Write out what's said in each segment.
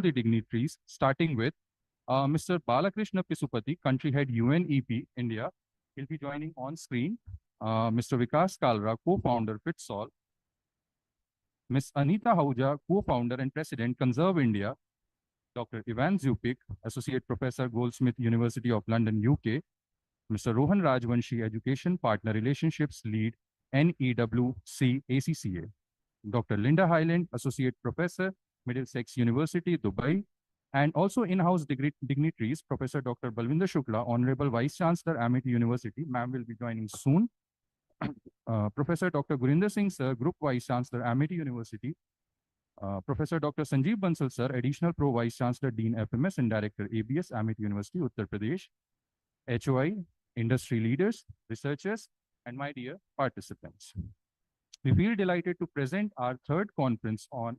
the dignitaries, starting with Mr. Balakrishna Pisupati, Country Head UNEP, India. He'll be joining on screen. Mr. Vikas Kalra, Co-founder, FitSol. Ms. Anita Ahuja, Co-founder and President, Conserve India. Dr. Ivan Zupik, Associate Professor, Goldsmith University of London, UK. Mr. Rohan Rajvanshi, Education Partner Relationships Lead, NEWC ACCA. Dr. Linda Highland, Associate Professor, Middlesex University, Dubai. And also in-house dignitaries, Professor Dr. Balwinder Shukla, Honorable Vice Chancellor, Amity University. Ma'am will be joining soon. Professor Dr. Gurinder Singh, Sir, Group Vice Chancellor, Amity University. Professor Dr. Sanjeev Bansal, Sir, Additional Pro Vice Chancellor, Dean FMS and Director, ABS, Amity University, Uttar Pradesh. HOI, industry leaders, researchers, and my dear participants. We feel delighted to present our third conference on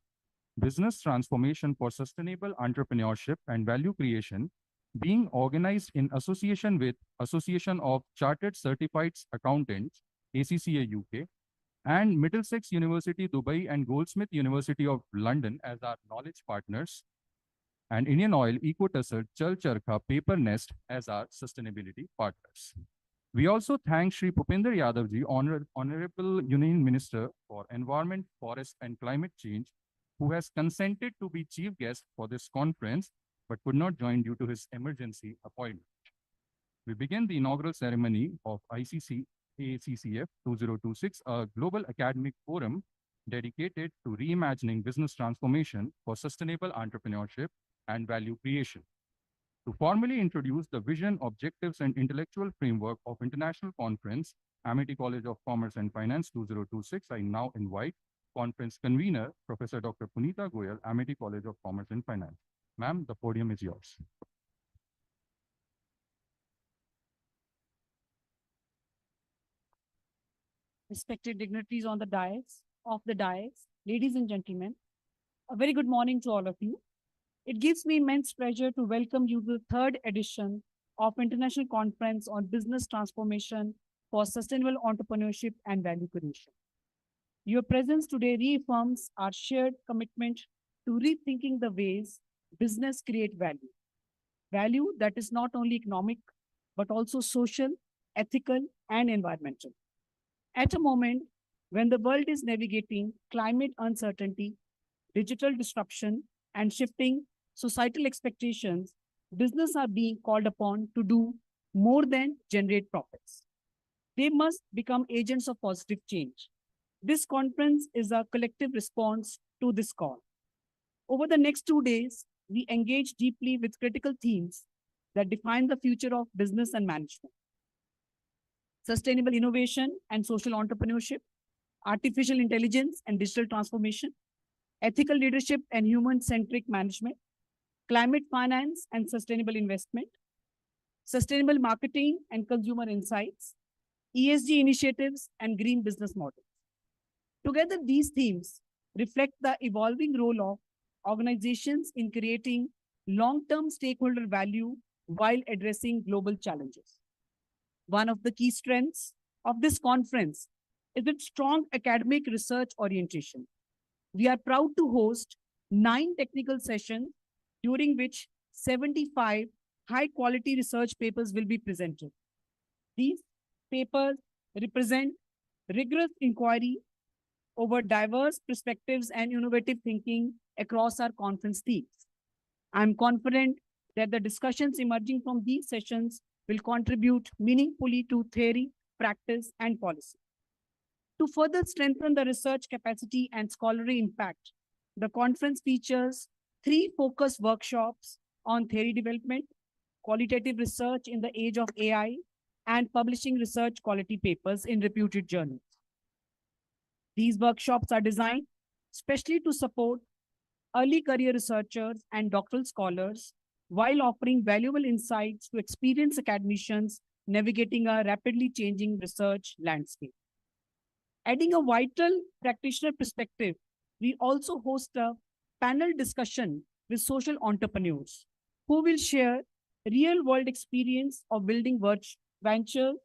business transformation for sustainable entrepreneurship and value creation, being organized in association with Association of Chartered Certified Accountants, ACCA UK, and Middlesex University, Dubai, and Goldsmith University of London as our knowledge partners, and Indian Oil, EcoTussar, Chal Charkha, Paper Nest as our sustainability partners. We also thank Shri Bhupinder Yadavji, Honorable Union Minister for Environment, Forest and Climate Change, who has consented to be chief guest for this conference, but could not join due to his emergency appointment. We begin the inaugural ceremony of ICACCF 2026, a global academic forum dedicated to reimagining business transformation for sustainable entrepreneurship and value creation. To formally introduce the vision, objectives, and intellectual framework of International Conference, Amity College of Commerce and Finance 2026, I now invite conference convener, Professor Dr. Punita Goyal, Amity College of Commerce and Finance. Ma'am, the podium is yours. Respected dignitaries on the dais, ladies and gentlemen, a very good morning to all of you. It gives me immense pleasure to welcome you to the third edition of International Conference on Business Transformation for Sustainable Entrepreneurship and Value Creation. Your presence today reaffirms our shared commitment to rethinking the ways business create value. Value that is not only economic, but also social, ethical, and environmental. At a moment when the world is navigating climate uncertainty, digital disruption, and shifting societal expectations, business are being called upon to do more than generate profits. They must become agents of positive change. This conference is a collective response to this call. Over the next 2 days, we engage deeply with critical themes that define the future of business and management. Sustainable innovation and social entrepreneurship, artificial intelligence and digital transformation, ethical leadership and human-centric management, climate finance and sustainable investment, sustainable marketing and consumer insights, ESG initiatives and green business models. Together, these themes reflect the evolving role of organizations in creating long-term stakeholder value while addressing global challenges. One of the key strengths of this conference is its strong academic research orientation. We are proud to host 9 technical sessions, during which 75 high-quality research papers will be presented. These papers represent rigorous inquiry over diverse perspectives and innovative thinking across our conference themes. I'm confident that the discussions emerging from these sessions will contribute meaningfully to theory, practice, and policy. To further strengthen the research capacity and scholarly impact, the conference features 3 focused workshops on theory development, qualitative research in the age of AI, and publishing research quality papers in reputed journals. These workshops are designed specially to support early career researchers and doctoral scholars while offering valuable insights to experienced academicians navigating a rapidly changing research landscape. Adding a vital practitioner perspective, we also host a panel discussion with social entrepreneurs who will share real-world experience of building ventures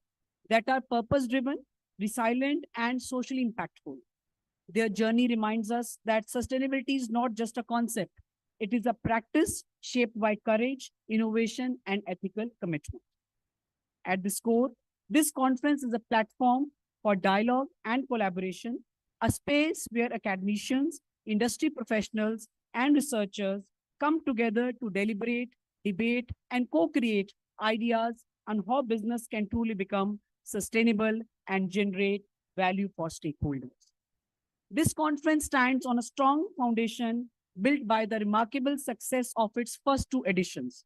that are purpose-driven, resilient, and socially impactful. Their journey reminds us that sustainability is not just a concept, It is a practice shaped by courage, innovation, and ethical commitment. At this core, this conference is a platform for dialogue and collaboration, a space where academicians, industry professionals, and researchers come together to deliberate, debate, and co-create ideas on how business can truly become sustainable and generate value for stakeholders. This conference stands on a strong foundation built by the remarkable success of its first two editions.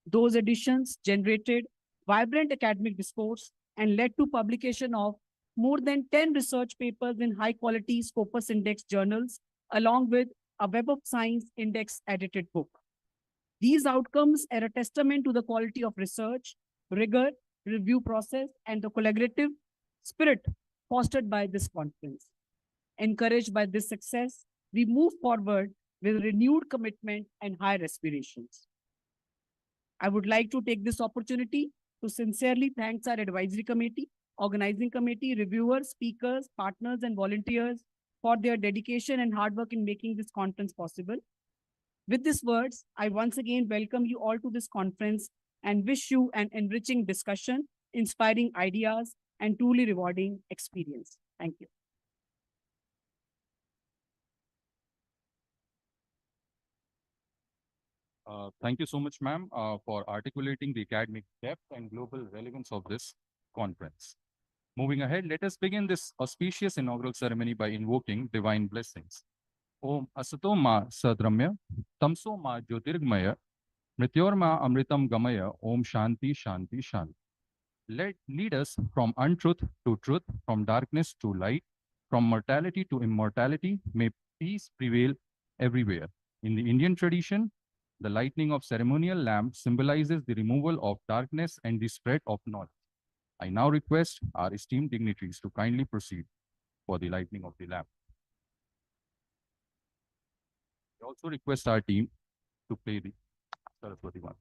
Those editions generated vibrant academic discourse and led to publication of more than 10 research papers in high-quality Scopus Index journals, along with a Web of Science Index edited book. These outcomes are a testament to the quality of research, rigor, review process, and the collaborative spirit fostered by this conference. Encouraged by this success, we move forward with renewed commitment and higher aspirations. I would like to take this opportunity to sincerely thank our advisory committee, organizing committee, reviewers, speakers, partners, and volunteers for their dedication and hard work in making this conference possible. With these words, I once again welcome you all to this conference and wish you an enriching discussion, inspiring ideas, and truly rewarding experience. Thank you. Thank you so much, ma'am, for articulating the academic depth and global relevance of this conference. Moving ahead, let us begin this auspicious inaugural ceremony by invoking divine blessings. Om Asato Ma Sadramya, Tamso Ma Jyotirgmaya, Mrityor Ma Amritam Gamaya, Om Shanti Shanti Shanti. Lead us from untruth to truth, from darkness to light, from mortality to immortality. May peace prevail everywhere. In the Indian tradition, the lighting of ceremonial lamp symbolizes the removal of darkness and the spread of knowledge. I now request our esteemed dignitaries to kindly proceed for the lighting of the lamp. I also request our team to play the Saraswati one.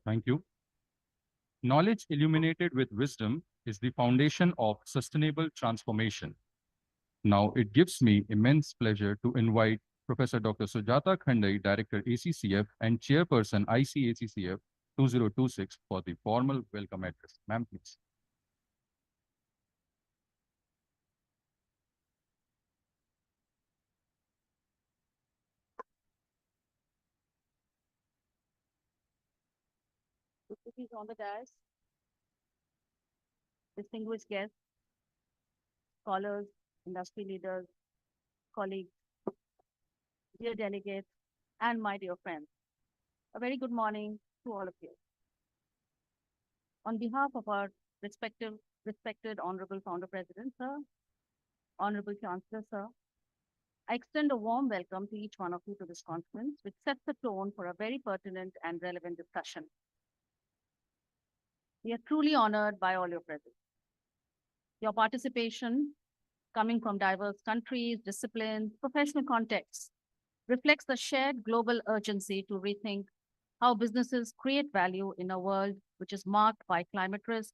Thank you. Knowledge illuminated with wisdom is the foundation of sustainable transformation. Now, it gives me immense pleasure to invite Professor Dr. Sujata Khandai, Director ACCF and Chairperson ICACCF 2026 for the formal welcome address. Ma'am, please. dignitaries on the dais, distinguished guests, scholars, industry leaders, colleagues, dear delegates, and my dear friends. A very good morning to all of you. On behalf of our respected Honorable Founder President, sir, Honorable Chancellor, sir, I extend a warm welcome to each one of you to this conference, which sets the tone for a very pertinent and relevant discussion. We are truly honored by all your presence. Your participation, coming from diverse countries, disciplines, professional contexts, reflects the shared global urgency to rethink how businesses create value in a world which is marked by climate risk,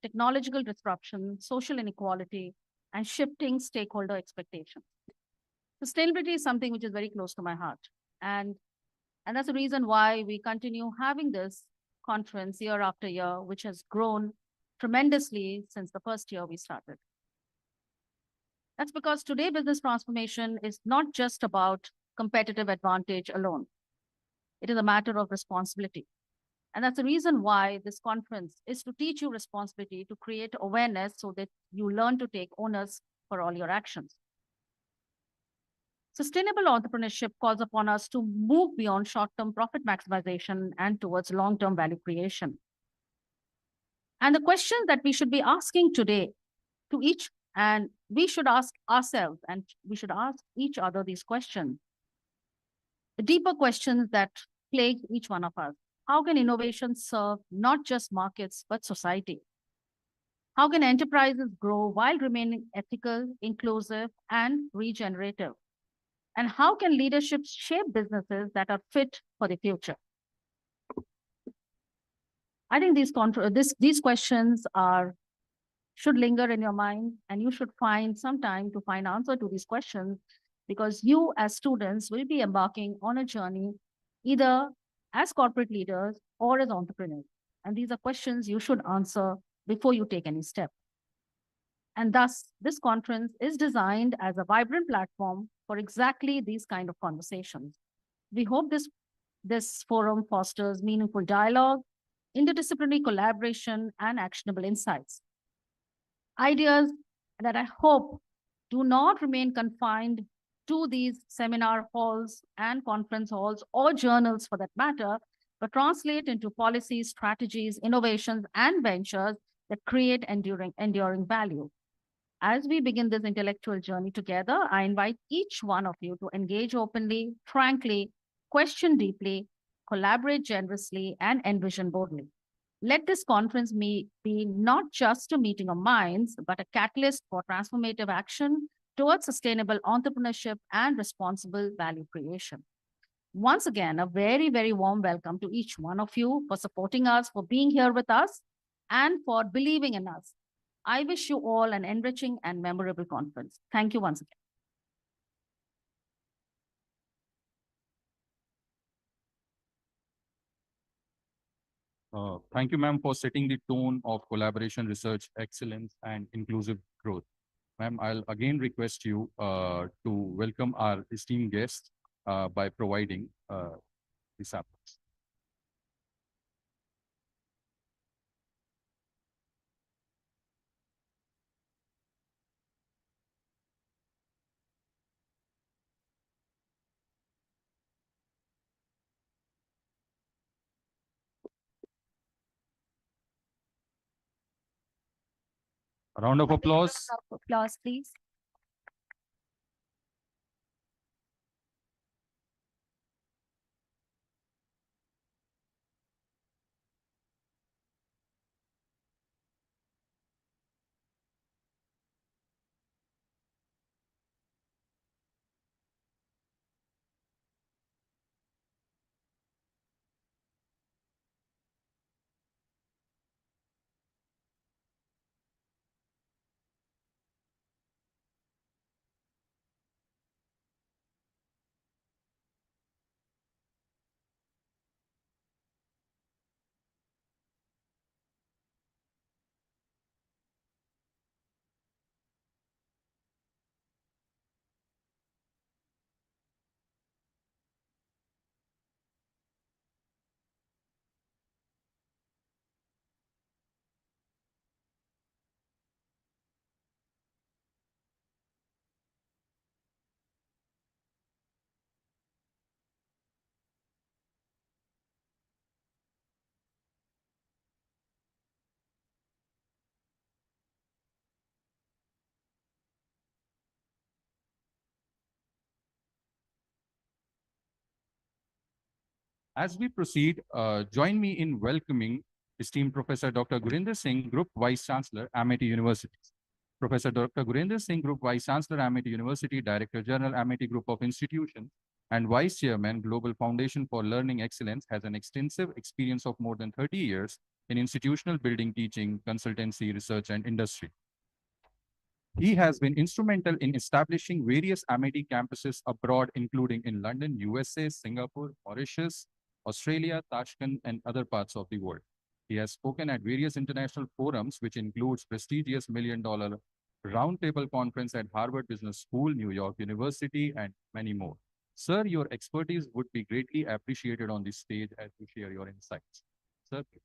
technological disruption, social inequality, and shifting stakeholder expectations. Sustainability is something which is very close to my heart. And that's the reason why we continue having this conference year after year, which has grown tremendously since the first year we started. That's because today business transformation is not just about competitive advantage alone. It is a matter of responsibility. And that's the reason why this conference is to teach you responsibility, to create awareness so that you learn to take onus for all your actions. Sustainable entrepreneurship calls upon us to move beyond short-term profit maximization and towards long-term value creation. And the question that we should be asking today to each, and we should ask ourselves, and we should ask each other these questions, the deeper questions that plague each one of us. How can innovation serve not just markets, but society? How can enterprises grow while remaining ethical, inclusive, and regenerative? And how can leadership shape businesses that are fit for the future? I think these questions should linger in your mind, and you should find some time to find answer to these questions, because you as students will be embarking on a journey either as corporate leaders or as entrepreneurs. And these are questions you should answer before you take any step. And thus, this conference is designed as a vibrant platform for exactly these kind of conversations. We hope this forum fosters meaningful dialogue, interdisciplinary collaboration, and actionable insights. Ideas that I hope do not remain confined to these seminar halls and conference halls or journals for that matter, but translate into policies, strategies, innovations, and ventures that create enduring value. As we begin this intellectual journey together, I invite each one of you to engage openly, frankly, question deeply, collaborate generously, and envision boldly. Let this conference be not just a meeting of minds, but a catalyst for transformative action towards sustainable entrepreneurship and responsible value creation. Once again, a very, very warm welcome to each one of you for supporting us, for being here with us, and for believing in us. I wish you all an enriching and memorable conference. Thank you once again. Thank you, ma'am, for setting the tone of collaboration, research, excellence, and inclusive growth. Ma'am, I'll again request you to welcome our esteemed guests by providing the samples. A round of applause. Applause, please. As we proceed, join me in welcoming esteemed Professor Dr. Gurinder Singh, Group Vice Chancellor, Amity University. Professor Dr. Gurinder Singh, Group Vice Chancellor, Amity University, Director General, Amity Group of Institutions, and Vice Chairman, Global Foundation for Learning Excellence, has an extensive experience of more than 30 years in institutional building, teaching, consultancy, research, and industry. He has been instrumental in establishing various Amity campuses abroad, including in London, USA, Singapore, Mauritius, Australia, Tashkent, and other parts of the world. He has spoken at various international forums, which includes prestigious $1 Million Roundtable Conference at Harvard Business School, New York University, and many more. Sir, your expertise would be greatly appreciated on this stage as you share your insights. Sir, please.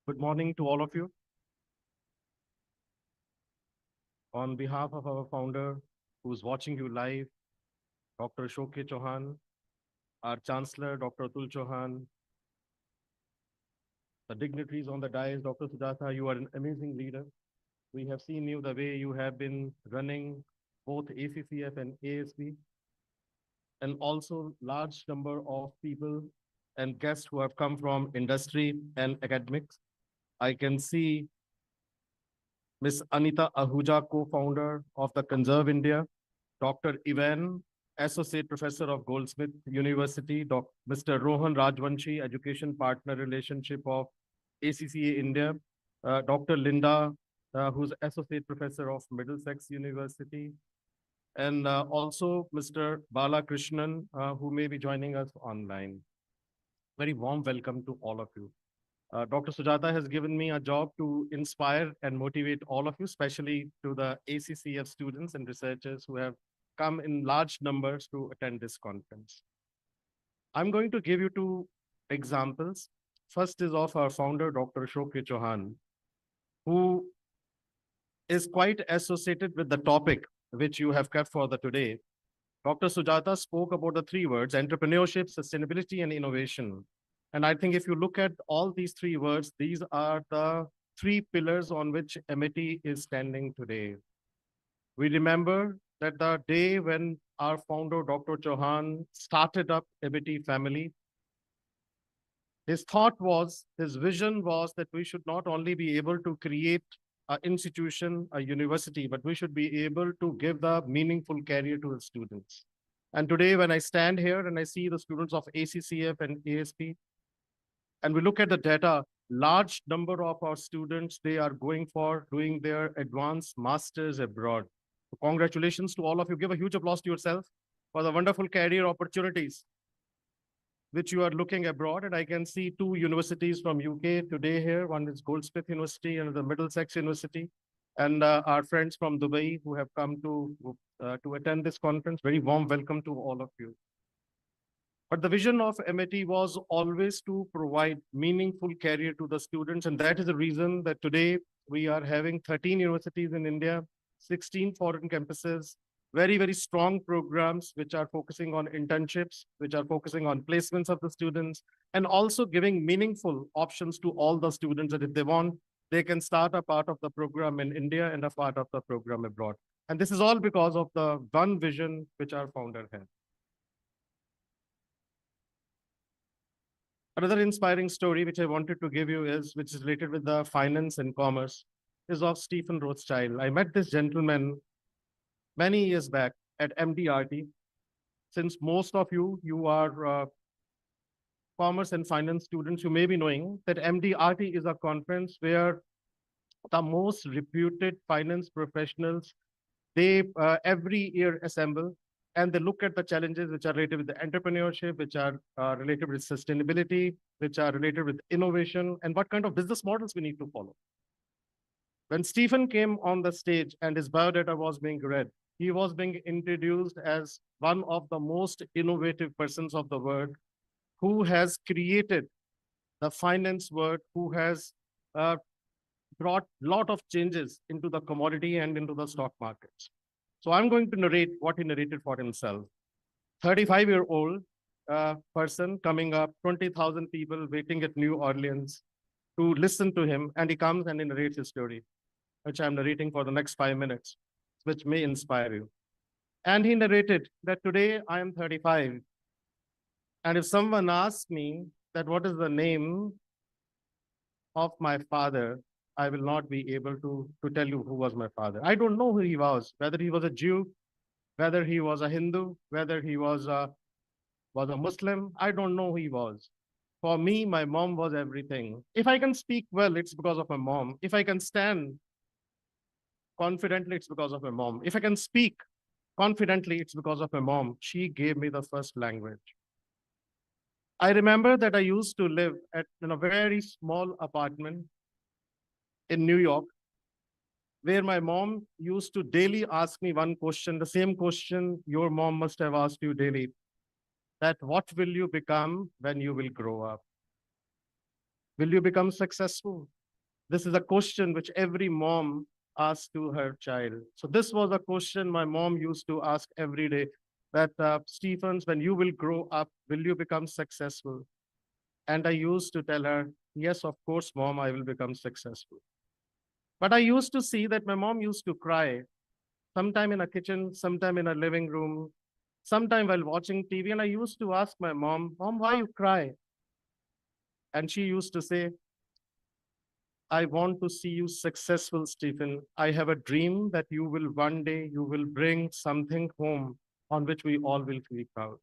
Good morning to all of you. On behalf of our founder, who's watching you live, Dr. Ashok Chauhan, our Chancellor, Dr. Atul Chauhan, the dignitaries on the dais, Dr. Sujata, you are an amazing leader. We have seen you the way you have been running both ACCF and ASB, and also large number of people and guests who have come from industry and academics. I can see Ms. Anita Ahuja, co-founder of the Conserve India, Dr. Ivan, Associate Professor of Goldsmith University, Mr. Rohan Rajvanshi, Education Partner Relationship of ACCA India, Dr. Linda, who's Associate Professor of Middlesex University, and also Mr. Balakrishnan, who may be joining us online. Very warm welcome to all of you. Dr. Sujata has given me a job to inspire and motivate all of you, especially to the ACCF students and researchers who have come in large numbers to attend this conference. I'm going to give you two examples. First is of our founder, Dr. Ashok Chauhan, who is quite associated with the topic which you have kept for the today. Dr. Sujata spoke about the three words: entrepreneurship, sustainability, and innovation. And I think if you look at all these three words, these are the three pillars on which Amity is standing today. We remember that the day when our founder, Dr. Chauhan, started up Amity Family, his thought was, his vision was that we should not only be able to create an institution, a university, but we should be able to give the meaningful career to the students. And today, when I stand here and I see the students of ACCF and ASP, and we look at the data, large number of our students, they are going for doing their advanced masters abroad. So congratulations to all of you. Give a huge applause to yourself for the wonderful career opportunities which you are looking abroad. And I can see two universities from UK today here. One is Goldsmith University and the Middlesex University. And our friends from Dubai who have come to attend this conference. Very warm welcome to all of you. But the vision of MIT was always to provide meaningful career to the students. And that is the reason that today we are having 13 universities in India, 16 foreign campuses, very, very strong programs which are focusing on internships, which are focusing on placements of the students, and also giving meaningful options to all the students that if they want, they can start a part of the program in India and a part of the program abroad. And this is all because of the one vision which our founder had. Another inspiring story which I wanted to give you is, which is related with the finance and commerce, is of Stephen Rothschild. I met this gentleman many years back at MDRT. Since most of you are commerce and finance students, you may be knowing that MDRT is a conference where the most reputed finance professionals, they every year assemble and they look at the challenges which are related with the entrepreneurship, which are related with sustainability, which are related with innovation, and what kind of business models we need to follow. When Stephen came on the stage and his biodata was being read, he was being introduced as one of the most innovative persons of the world, who has created the finance world, who has brought a lot of changes into the commodity and into the stock markets. So I'm going to narrate what he narrated for himself. 35-year-old person coming up, 20,000 people waiting at New Orleans. to listen to him, and he comes and he narrates his story, which I'm narrating for the next 5 minutes, which may inspire you. And he narrated that today I am 35. And if someone asks me that what is the name of my father, I will not be able to tell you who was my father. I don't know who he was, whether he was a Jew, whether he was a Hindu, whether he was a Muslim. I don't know who he was. For me, my mom was everything. If I can speak well, it's because of my mom. If I can stand confidently, it's because of my mom. If I can speak confidently, it's because of my mom. She gave me the first language. I remember that I used to live in a very small apartment in New York, where my mom used to daily ask me one question, the same question your mom must have asked you daily, that what will you become when you will grow up? Will you become successful? This is a question which every mom asks to her child. So this was a question my mom used to ask every day, that Stephens, when you will grow up, will you become successful? And I used to tell her, yes, of course, mom, I will become successful. But I used to see that my mom used to cry, sometime in a kitchen, sometime in a living room, sometime while watching TV. And I used to ask my mom, Mom, why you cry? And she used to say, I want to see you successful, Stephen. I have a dream that you will one day, you will bring something home on which we all will feel proud.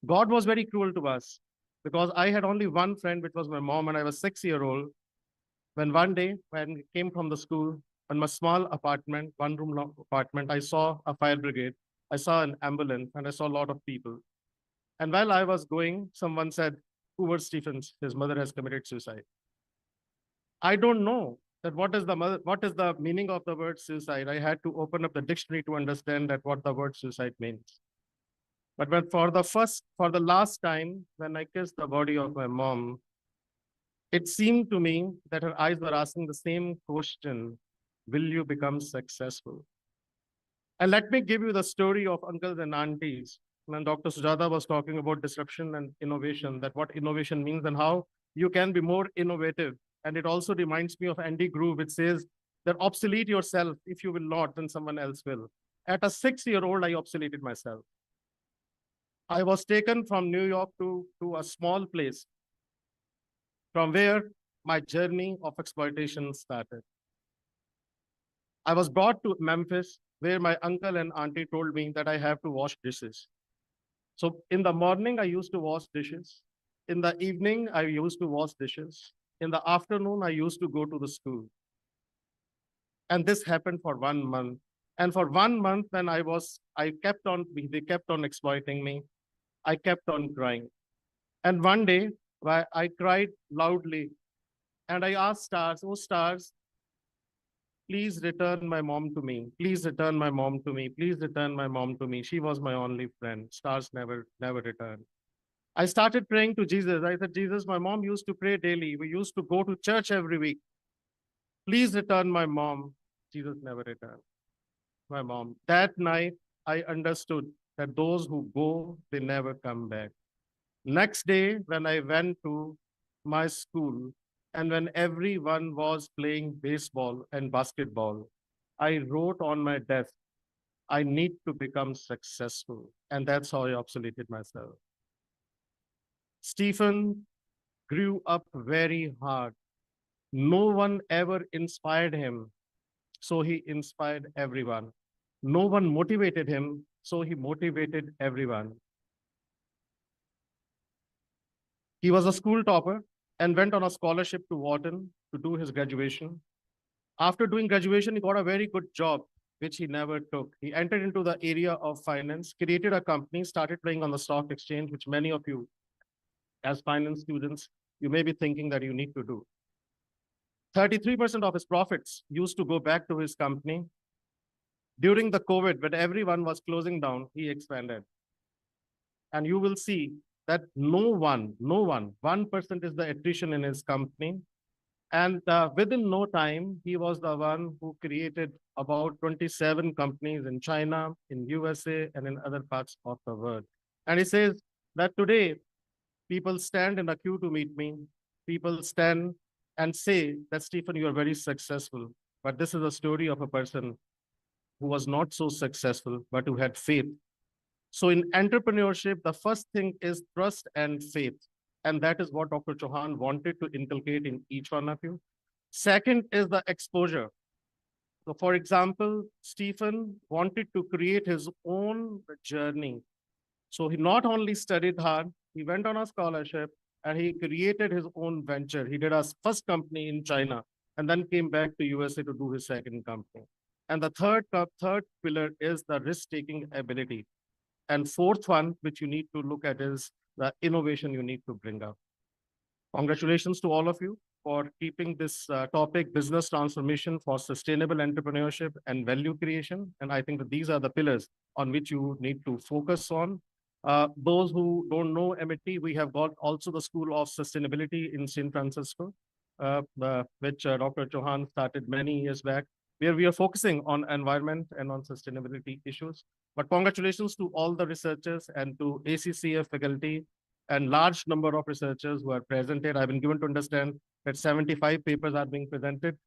God was very cruel to us because I had only one friend, which was my mom, and I was 6-year-old. When one day, when I came from the school, in my small apartment, one-room apartment, I saw a fire brigade, I saw an ambulance, and I saw a lot of people. And while I was going, someone said, Hoover Stephens, his mother has committed suicide. I don't know that what is the meaning of the word suicide. I had to open up the dictionary to understand that what the word suicide means. But when for the last time, when I kissed the body of my mom, it seemed to me that her eyes were asking the same question, will you become successful? And let me give you the story of uncles and aunties. When Dr. Sujata was talking about disruption and innovation, that what innovation means and how you can be more innovative. And it also reminds me of Andy Grove, which says that obsolete yourself. If you will not, then someone else will. At a 6-year-old, I obsoleted myself. I was taken from New York to a small place from where my journey of exploitation started. I was brought to Memphis, where my uncle and auntie told me that I have to wash dishes. So in the morning, I used to wash dishes. In the evening, I used to wash dishes. In the afternoon, I used to go to the school. And this happened for 1 month. And for 1 month, when they kept on exploiting me. I kept on crying. And one day, I cried loudly. And I asked stars, oh stars, please return my mom to me. Please return my mom to me. Please return my mom to me. She was my only friend. Stars never returned. I started praying to Jesus. I said, Jesus, my mom used to pray daily. We used to go to church every week. Please return my mom. Jesus never returned my mom. That night, I understood that those who go, they never come back. Next day, when I went to my school, and when everyone was playing baseball and basketball, I wrote on my desk, I need to become successful. And that's how I obsoleted myself. Stephen grew up very hard. No one ever inspired him, so he inspired everyone. No one motivated him, so he motivated everyone. He was a school topper and went on a scholarship to Wharton to do his graduation. After doing graduation, he got a very good job, which he never took. He entered into the area of finance, created a company, started playing on the stock exchange, which many of you, as finance students, you may be thinking that you need to do. 33% of his profits used to go back to his company. During the COVID, when everyone was closing down, he expanded. And you will see that no one, 1% is the attrition in his company. And within no time, he was the one who created about 27 companies in China, in USA, and in other parts of the world. And he says that today, people stand in a queue to meet me. People stand and say that, Stephen, you are very successful. But this is a story of a person who was not so successful, but who had faith. So in entrepreneurship, the first thing is trust and faith. And that is what Dr. Chauhan wanted to inculcate in each one of you. Second is the exposure. So for example, Stephen wanted to create his own journey. So he not only studied hard, he went on a scholarship and he created his own venture. He did a first company in China and then came back to USA to do his second company. And the third pillar is the risk-taking ability. And fourth one, which you need to look at, is the innovation you need to bring up. Congratulations to all of you for keeping this topic, business transformation for sustainable entrepreneurship and value creation. And I think that these are the pillars on which you need to focus on. Those who don't know MIT, we have got also the School of Sustainability in San Francisco, which Dr. Chauhan started many years back, where we are focusing on environment and on sustainability issues. But congratulations to all the researchers and to ACCF faculty and large number of researchers who are presented. I've been given to understand that 75 papers are being presented.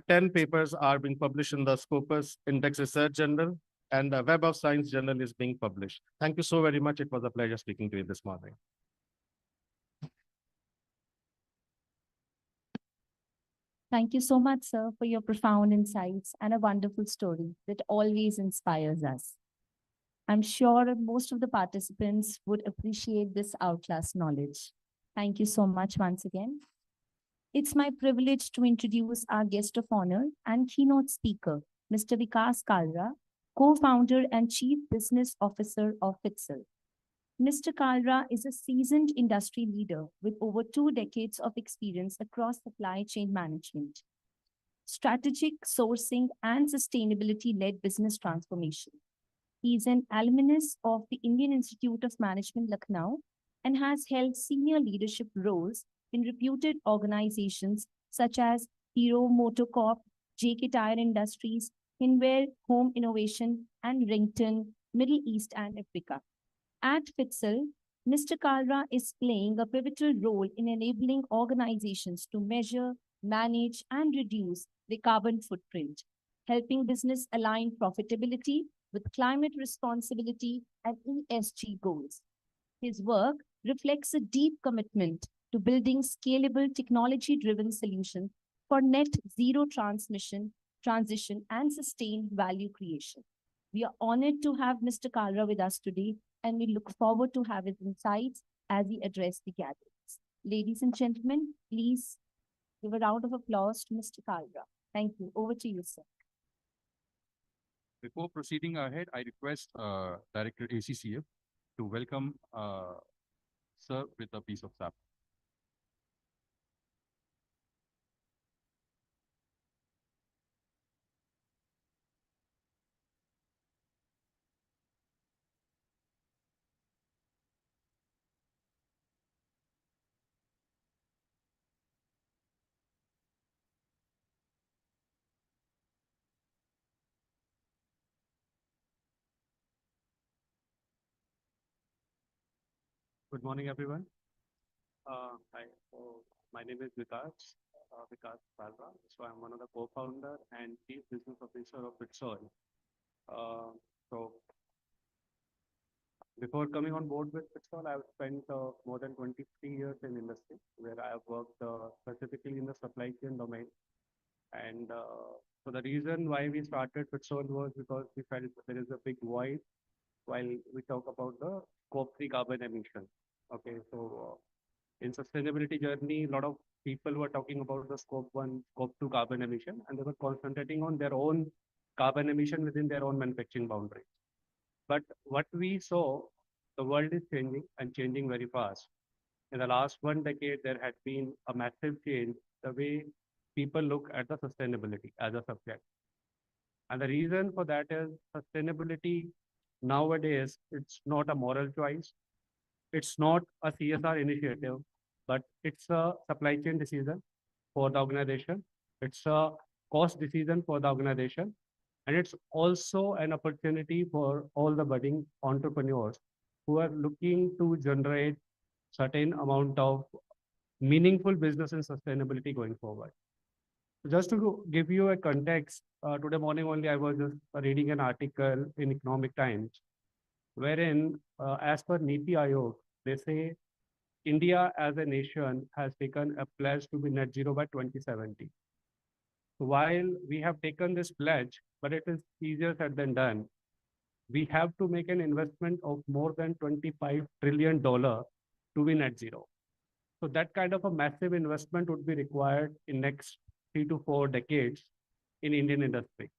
10 papers are being published in the Scopus Index Research Journal, and the Web of Science Journal is being published. Thank you so very much. It was a pleasure speaking to you this morning. Thank you so much, sir, for your profound insights and a wonderful story that always inspires us. I'm sure most of the participants would appreciate this outclass knowledge. Thank you so much once again. It's my privilege to introduce our guest of honor and keynote speaker, Mr. Vikas Kalra, co-founder and chief business officer of FITSL. Mr. Kalra is a seasoned industry leader with over 2 decades of experience across supply chain management, strategic sourcing, and sustainability-led business transformation. He is an alumnus of the Indian Institute of Management, Lucknow, and has held senior leadership roles in reputed organizations such as Hero MotoCorp, JK Tire Industries, Hinware Home Innovation, and Rington, Middle East and Africa. At FITSL, Mr. Kalra is playing a pivotal role in enabling organizations to measure, manage, and reduce their carbon footprint, helping business align profitability with climate responsibility and ESG goals. His work reflects a deep commitment to building scalable technology-driven solutions for net zero transition, and sustained value creation. We are honored to have Mr. Kalra with us today, and we look forward to have his insights as he addresses the gatherings. Ladies and gentlemen, please give a round of applause to Mr. Kalra. Thank you. Over to you, sir. Before proceeding ahead, I request Director ACCF to welcome Sir with a piece of sap. Good morning, everyone. Hi, so my name is Vikas Kalra. So I'm one of the co-founder and chief business officer of FITSL. So before coming on board with FITSL, I've spent more than 23 years in industry, where I have worked specifically in the supply chain domain. And so the reason why we started FITSL was because we felt there is a big void while we talk about the Scope 3 carbon emission. Okay, so in sustainability journey, a lot of people were talking about the Scope 1, Scope 2 carbon emission, and they were concentrating on their own carbon emission within their own manufacturing boundaries. But what we saw, the world is changing and changing very fast. In the last 1 decade, there had been a massive change the way people look at the sustainability as a subject. And the reason for that is sustainability nowadays, it's not a moral choice. It's not a CSR initiative, but it's a supply chain decision for the organization. It's a cost decision for the organization. And it's also an opportunity for all the budding entrepreneurs who are looking to generate certain amount of meaningful business and sustainability going forward. Just to give you a context, today morning only I was just reading an article in Economic Times, wherein as per Niti Aayog, they say India as a nation has taken a pledge to be net zero by 2070. So while we have taken this pledge, but it is easier said than done, we have to make an investment of more than $25 trillion to be net zero. So that kind of a massive investment would be required in next 3 to 4 decades in Indian industry.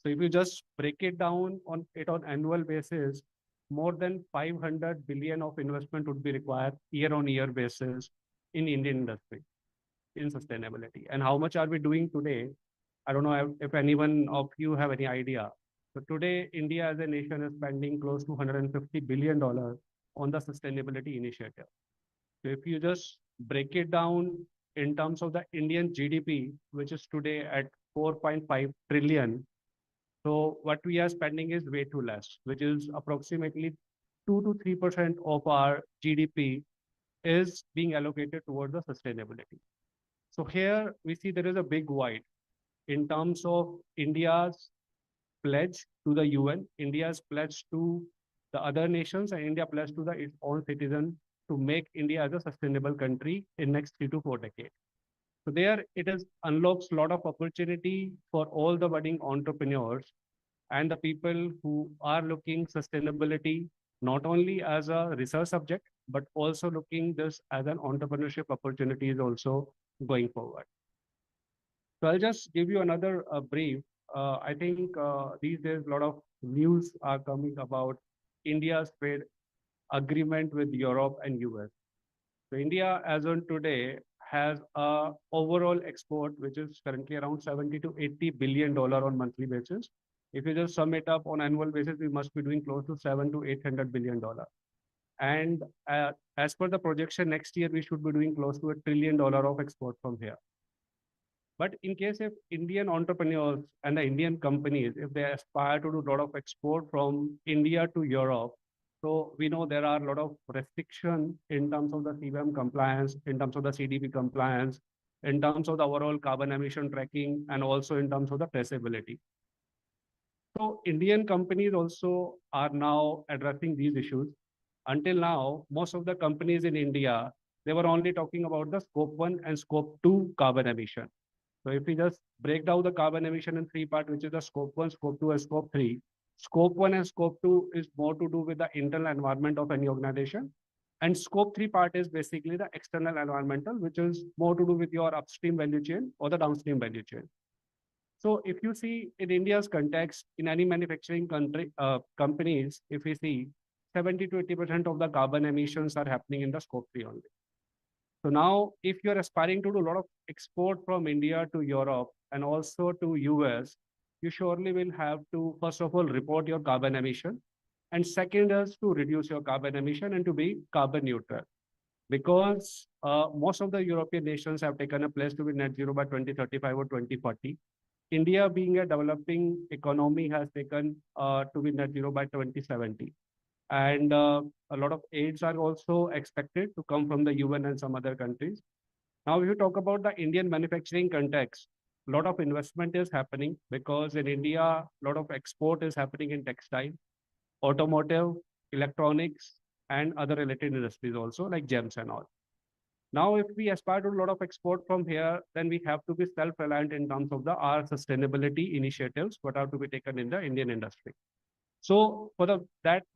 So if you just break it down on annual basis, more than 500 billion of investment would be required year on year basis in Indian industry in sustainability. And how much are we doing today? I don't know if anyone of you have any idea. So today, India as a nation is spending close to $150 billion on the sustainability initiative. So if you just break it down in terms of the Indian GDP, which is today at 4.5 trillion, so what we are spending is way too less, which is approximately 2 to 3% of our GDP is being allocated towards the sustainability. So here we see there is a big void in terms of India's pledge to the UN, India's pledge to the other nations, and India pledge to its own citizens to make India as a sustainable country in next 3 to 4 decades. So there it is unlocks a lot of opportunity for all the budding entrepreneurs and the people who are looking sustainability not only as a research subject, but also looking this as an entrepreneurship opportunities also going forward. So I'll just give you another brief. I think these days a lot of news are coming about India's trade agreement with Europe and US. So India, as on today, has a overall export which is currently around 70 to 80 billion dollar on monthly basis. If you just sum it up on annual basis, we must be doing close to 7 to 800 billion dollar. And as per the projection, next year we should be doing close to $1 trillion of export from here. But in case if Indian entrepreneurs and the Indian companies, if they aspire to do a lot of export from India to Europe, so we know there are a lot of restrictions in terms of the CBAM compliance, in terms of the CDP compliance, in terms of the overall carbon emission tracking, and also in terms of the traceability. So Indian companies also are now addressing these issues. Until now, most of the companies in India, they were only talking about the scope 1 and scope 2 carbon emission. So if we just break down the carbon emission in 3 parts, which is the scope 1, scope 2, and scope 3. Scope 1 and scope 2 is more to do with the internal environment of any organization. And scope 3 part is basically the external environmental, which is more to do with your upstream value chain or the downstream value chain. So if you see in India's context, in any manufacturing companies, if we see 70 to 80% of the carbon emissions are happening in the scope 3 only. So now, if you're aspiring to do a lot of export from India to Europe and also to US, you surely will have to, first of all, report your carbon emission. And second is to reduce your carbon emission and to be carbon neutral. Because most of the European nations have taken a pledge to be net zero by 2035 or 2040. India, being a developing economy, has taken to be net zero by 2070. And a lot of aids are also expected to come from the UN and some other countries. Now, if you talk about the Indian manufacturing context, a lot of investment is happening because in India, a lot of export is happening in textile, automotive, electronics, and other related industries also like gems and all. Now, if we aspire to a lot of export from here, then we have to be self-reliant in terms of our sustainability initiatives, what are to be taken in the Indian industry. So for the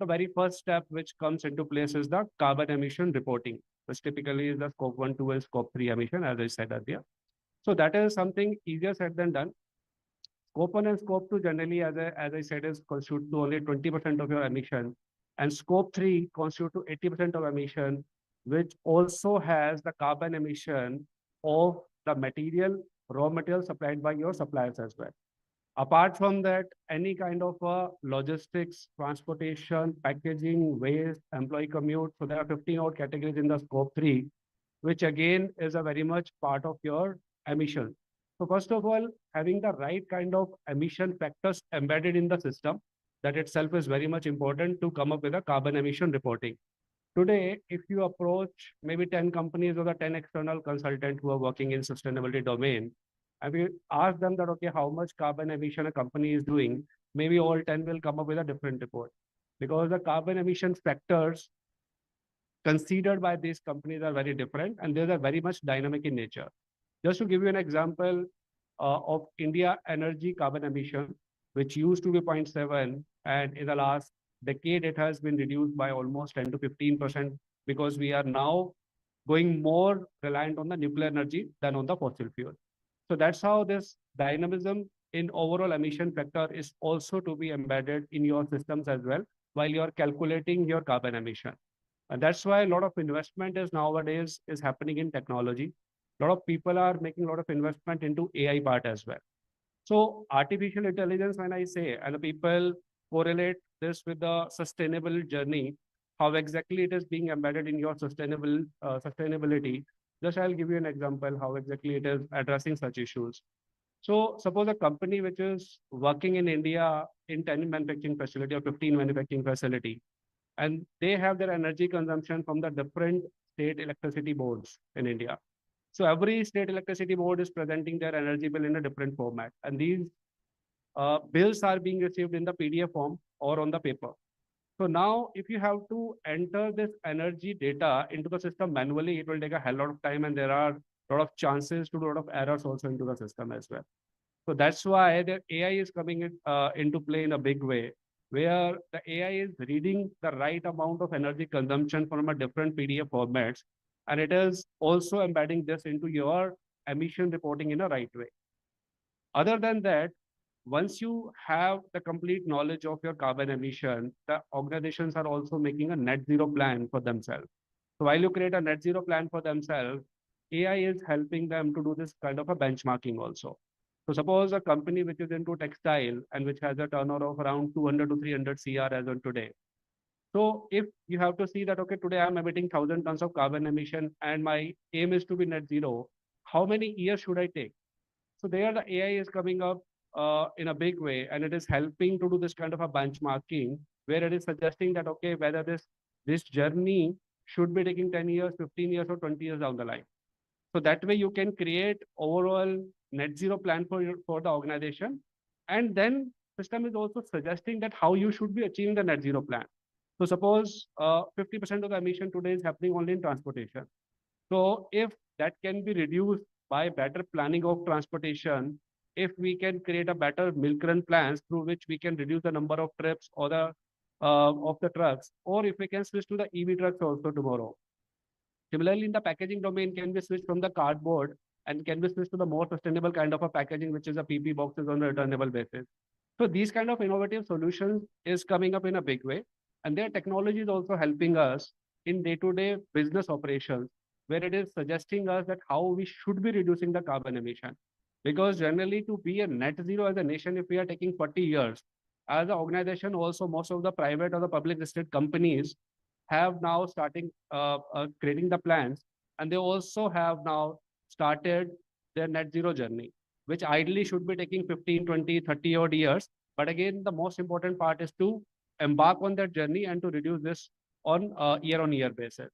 very first step which comes into place is the carbon emission reporting, which typically is the scope 1, 2, and scope 3 emission, as I said earlier. So that is something easier said than done. Scope 1 and scope 2 generally, as I said, is constitute to only 20% of your emission, and scope 3 constitute to 80% of emission, which also has the carbon emission of the raw material supplied by your suppliers as well. Apart from that, any kind of logistics, transportation, packaging, waste, employee commute. So there are 15 odd categories in the scope 3, which again is a very much part of your emission. So first of all, having the right kind of emission factors embedded in the system, that itself is very much important to come up with a carbon emission reporting. Today, if you approach maybe 10 companies or the 10 external consultants who are working in sustainability domain, and we ask them that, okay, how much carbon emission a company is doing, maybe all 10 will come up with a different report. Because the carbon emission factors considered by these companies are very different and they are very much dynamic in nature. Just to give you an example of India energy carbon emission, which used to be 0.7, and in the last decade, it has been reduced by almost 10 to 15% because we are now going more reliant on the nuclear energy than on the fossil fuel. So that's how this dynamism in overall emission factor is also to be embedded in your systems as well while you're calculating your carbon emission. And that's why a lot of investment is nowadays is happening in technology. A lot of people are making a lot of investment into AI part as well. So artificial intelligence, when I say, and the people correlate this with the sustainable journey, how exactly it is being embedded in your sustainability. Just I'll give you an example how exactly it is addressing such issues. So suppose a company which is working in India in 10 manufacturing facility or 15 manufacturing facility, and they have their energy consumption from the different state electricity boards in India. So every state electricity board is presenting their energy bill in a different format. And these bills are being received in the PDF form or on the paper. So now if you have to enter this energy data into the system manually, it will take a hell lot of time and there are a lot of chances to do a lot of errors also into the system as well. So that's why the AI is coming into play in a big way, where the AI is reading the right amount of energy consumption from a different PDF formats, and it is also embedding this into your emission reporting in a right way. Other than that, once you have the complete knowledge of your carbon emission, the organizations are also making a net zero plan for themselves. So while you create a net zero plan for themselves, AI is helping them to do this kind of a benchmarking also. So suppose a company which is into textile and which has a turnover of around 200 to 300 CR as on today. So if you have to see that, okay, today I'm emitting 1,000 tons of carbon emission and my aim is to be net zero, how many years should I take? So there the AI is coming up in a big way and it is helping to do this kind of a benchmarking where it is suggesting that, okay, whether this journey should be taking 10 years, 15 years or 20 years down the line. So that way you can create overall net zero plan for the organization. And then system is also suggesting that how you should be achieving the net zero plan. So suppose 50% of the emission today is happening only in transportation. So if that can be reduced by better planning of transportation, if we can create a better milk run plans through which we can reduce the number of trips or the of the trucks, or if we can switch to the EV trucks also tomorrow. Similarly, in the packaging domain, can be switched from the cardboard and can be switched to the more sustainable kind of a packaging, which is a PP boxes on a returnable basis. So these kind of innovative solutions is coming up in a big way. And their technology is also helping us in day-to-day business operations, where it is suggesting us that how we should be reducing the carbon emission. Because generally to be a net zero as a nation, if we are taking 40 years, as an organization, also most of the private or the public listed companies have now starting creating the plans, and they also have now started their net zero journey, which ideally should be taking 15, 20, 30 odd years. But again, the most important part is to embark on that journey and to reduce this on a year basis.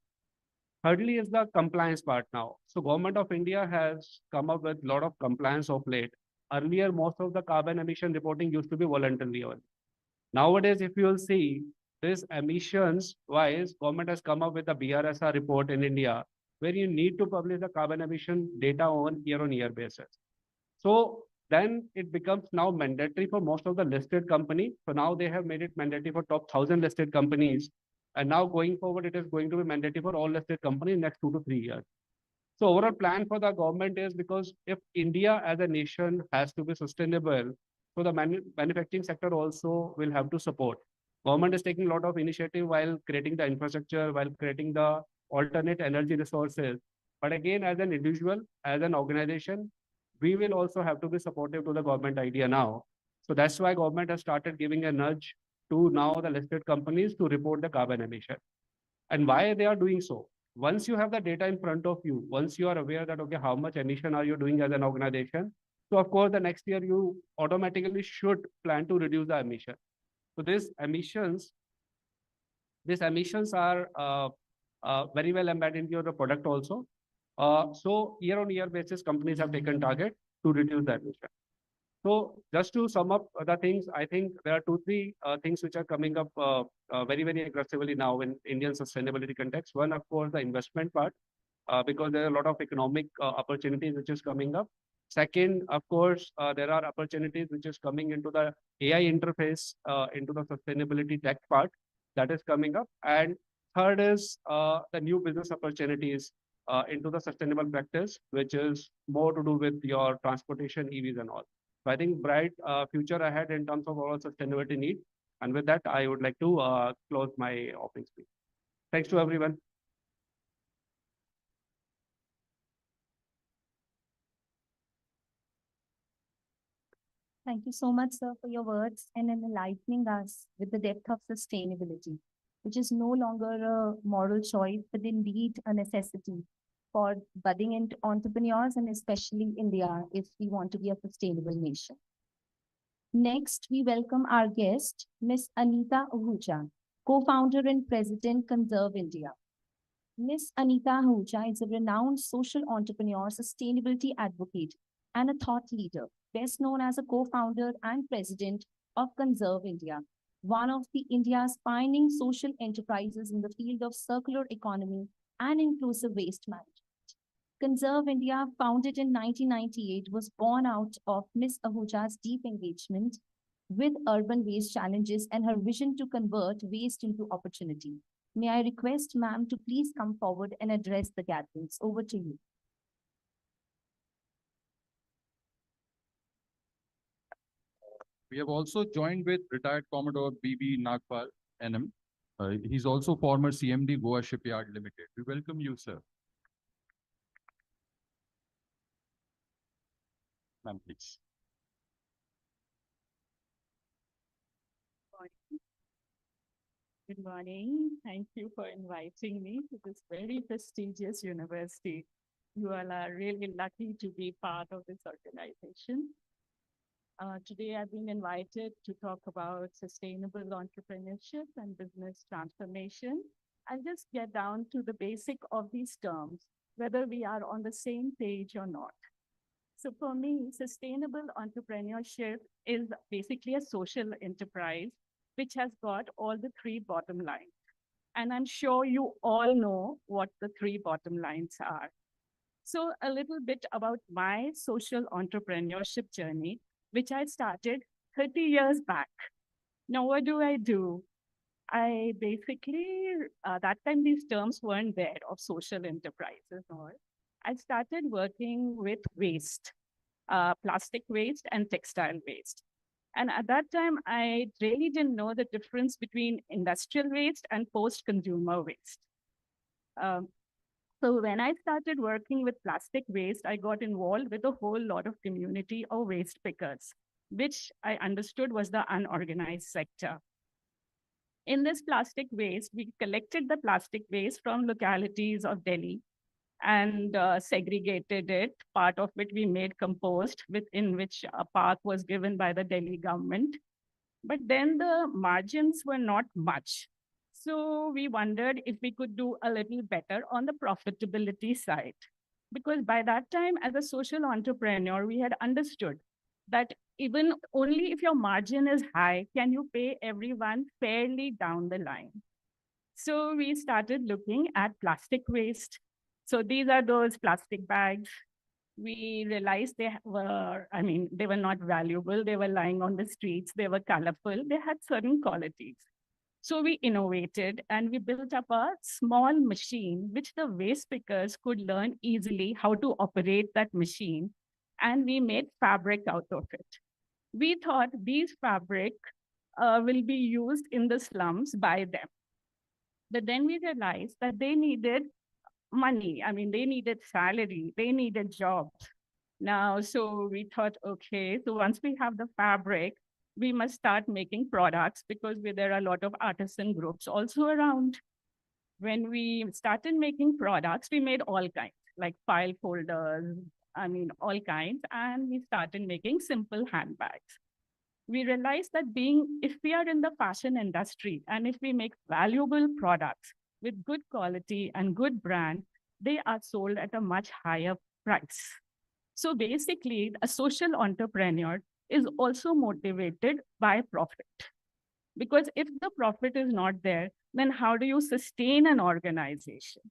Thirdly is the compliance part now. So Government of India has come up with a lot of compliance of late. Earlier, most of the carbon emission reporting used to be voluntary only. Nowadays, if you will see, this emissions wise, government has come up with a BRSR report in India, where you need to publish the carbon emission data on year basis. So then it becomes now mandatory for most of the listed company. So now they have made it mandatory for top 1,000 listed companies. And now going forward, it is going to be mandatory for all listed companies next 2 to 3 years. So overall plan for the government is, because if India as a nation has to be sustainable, so the manufacturing sector also will have to support. Government is taking a lot of initiative while creating the infrastructure, while creating the alternate energy resources. But again, as an individual, as an organization, we will also have to be supportive to the government idea now. So that's why government has started giving a nudge to now the listed companies to report the carbon emission. And why they are doing so? Once you have the data in front of you, once you are aware that, okay, how much emission are you doing as an organization? So of course, the next year you automatically should plan to reduce the emission. So these emissions are very well embedded into the product also. So year on year basis, companies have taken target to reduce that emission. So just to sum up the things, I think there are two, three things which are coming up very, very aggressively now in Indian sustainability context. One, of course, the investment part, because there are a lot of economic opportunities which is coming up. Second, of course, there are opportunities which is coming into the AI interface, into the sustainability tech part that is coming up. And third is the new business opportunities into the sustainable practice, which is more to do with your transportation, EVs and all. So I think bright future ahead in terms of our sustainability need. And with that, I would like to close my opening speech. Thanks to everyone. Thank you so much, sir, for your words and in enlightening us with the depth of sustainability, which is no longer a moral choice, but indeed a necessity for budding entrepreneurs and especially India if we want to be a sustainable nation. Next, we welcome our guest, Ms. Anita Ahuja, co-founder and president, Conserve India. Ms. Anita Ahuja is a renowned social entrepreneur, sustainability advocate, and a thought leader, best known as a co-founder and president of Conserve India, one of India's pioneering social enterprises in the field of circular economy and inclusive waste management. Conserve India, founded in 1998, was born out of Ms. Ahuja's deep engagement with urban waste challenges and her vision to convert waste into opportunity. May I request ma'am to please come forward and address the gatherings. Over to you. We have also joined with retired Commodore B.B. Nagpal, NM. He's also former CMD Goa Shipyard Limited. We welcome you, sir. Ma'am, please. Good morning. Thank you for inviting me to this very prestigious university. You all are really lucky to be part of this organization. Today, I've been invited to talk about sustainable entrepreneurship and business transformation. I'll just get down to the basic of these terms, whether we are on the same page or not. So for me, sustainable entrepreneurship is basically a social enterprise which has got all the three bottom lines. And I'm sure you all know what the three bottom lines are. So a little bit about my social entrepreneurship journey, which I started 30 years back. Now, what do? I basically, that time these terms weren't there of social enterprises or I started working with waste, plastic waste and textile waste. And at that time, I really didn't know the difference between industrial waste and post-consumer waste. So when I started working with plastic waste, I got involved with a whole lot of community of waste pickers, which I understood was the unorganized sector. In this plastic waste, we collected the plastic waste from localities of Delhi and segregated it. Part of it we made compost, in which a park was given by the Delhi government. But then the margins were not much. So we wondered if we could do a little better on the profitability side. Because by that time, as a social entrepreneur, we had understood that even only if your margin is high, can you pay everyone fairly down the line. So we started looking at plastic waste. So these are those plastic bags. We realized they were not valuable. They were lying on the streets. They were colorful. They had certain qualities. So we innovated and we built up a small machine, which the waste pickers could learn easily how to operate that machine. And we made fabric out of it. We thought these fabric will be used in the slums by them. But then we realized that they needed money. They needed salary, they needed jobs. Now, so we thought, okay, so once we have the fabric, we must start making products because there are a lot of artisan groups also around. When we started making products, we made all kinds, like file folders, all kinds, and we started making simple handbags. We realized that if we are in the fashion industry and if we make valuable products, with good quality and good brand, they are sold at a much higher price. So basically, a social entrepreneur is also motivated by profit. Because if the profit is not there, then how do you sustain an organization?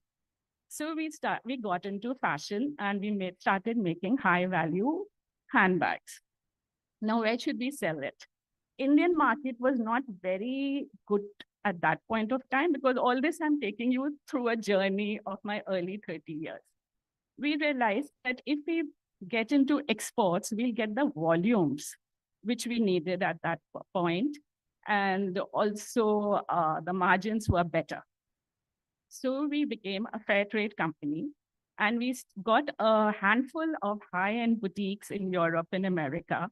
So we got into fashion and we started making high value handbags. Now, where should we sell it? Indian market was not very good at that point of time, because all this I'm taking you through a journey of my early 30 years. We realized that if we get into exports, we'll get the volumes which we needed at that point. And also the margins were better. So we became a fair trade company, and we got a handful of high-end boutiques in Europe and America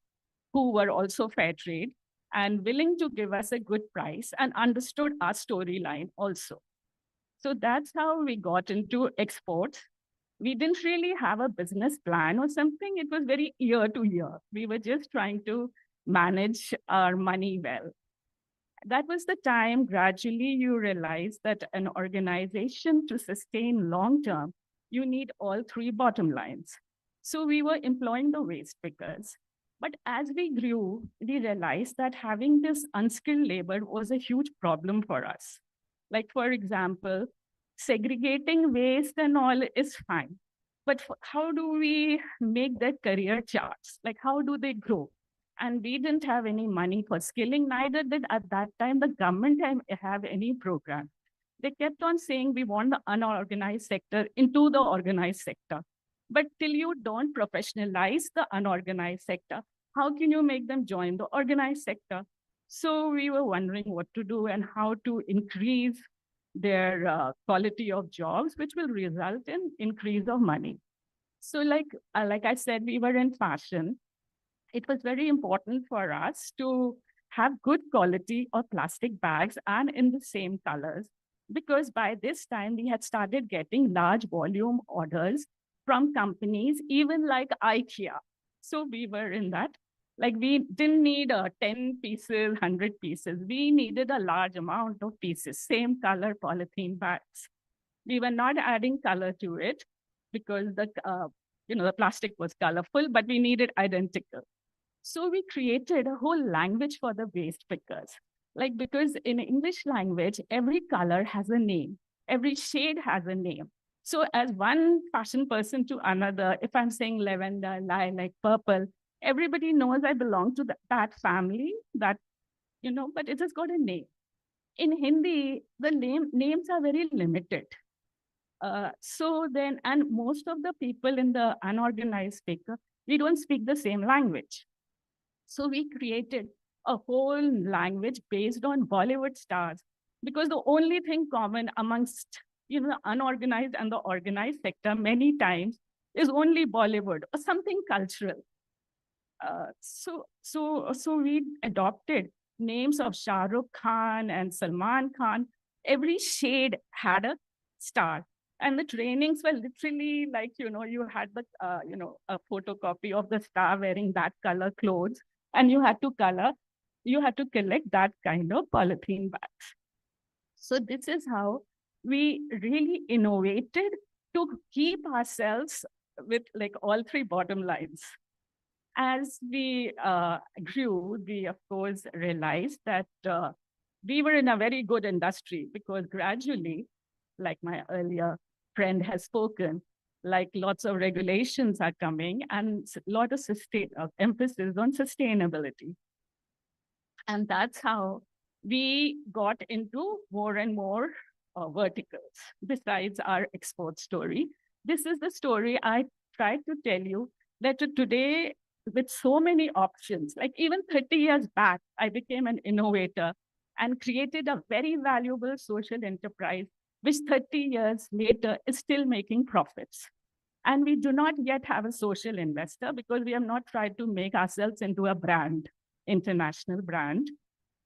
who were also fair trade and willing to give us a good price and understood our storyline also. So that's how we got into exports. We didn't really have a business plan or something. It was very year to year. We were just trying to manage our money well. That was the time gradually you realize that an organization to sustain long-term, you need all three bottom lines. So we were employing the waste pickers. But as we grew, we realized that having this unskilled labor was a huge problem for us. Like, for example, segregating waste and all is fine. But how do we make their career charts? Like, how do they grow? And we didn't have any money for skilling, neither did at that time the government have any program. They kept on saying we want the unorganized sector into the organized sector. But till you don't professionalize the unorganized sector, how can you make them join the organized sector? So we were wondering what to do and how to increase their quality of jobs, which will result in increase of money. So like I said, we were in fashion. It was very important for us to have good quality of plastic bags and in the same colors, because by this time we had started getting large volume orders from companies, even like IKEA. So we were in that. Like, we didn't need 10 pieces, 100 pieces. We needed a large amount of pieces, same color polythene bags. We were not adding color to it because the plastic was colorful, but we needed identical. So we created a whole language for the waste pickers. Like, because in English language, every color has a name, every shade has a name. So as one fashion person to another, if I'm saying lavender, lilac, purple, everybody knows I belong to that family, but it has got a name. In Hindi, the names are very limited. And most of the people in the unorganized speaker, we don't speak the same language. So we created a whole language based on Bollywood stars, because the only thing common amongst the unorganized and the organized sector many times is only Bollywood or something cultural. So we adopted names of Shah Rukh Khan and Salman Khan. Every shade had a star. And the trainings were literally like, you had a photocopy of the star wearing that color clothes, and you had to collect that kind of polythene bags. So this is how we really innovated to keep ourselves with like all three bottom lines. As we grew, we of course realized that we were in a very good industry, because gradually, like my earlier friend has spoken, like lots of regulations are coming and a lot of emphasis on sustainability. And that's how we got into more and more verticals besides our export story. This is the story I tried to tell you, that today, with so many options, like even 30 years back, I became an innovator and created a very valuable social enterprise, which 30 years later is still making profits. And we do not yet have a social investor, because we have not tried to make ourselves into a brand, international brand.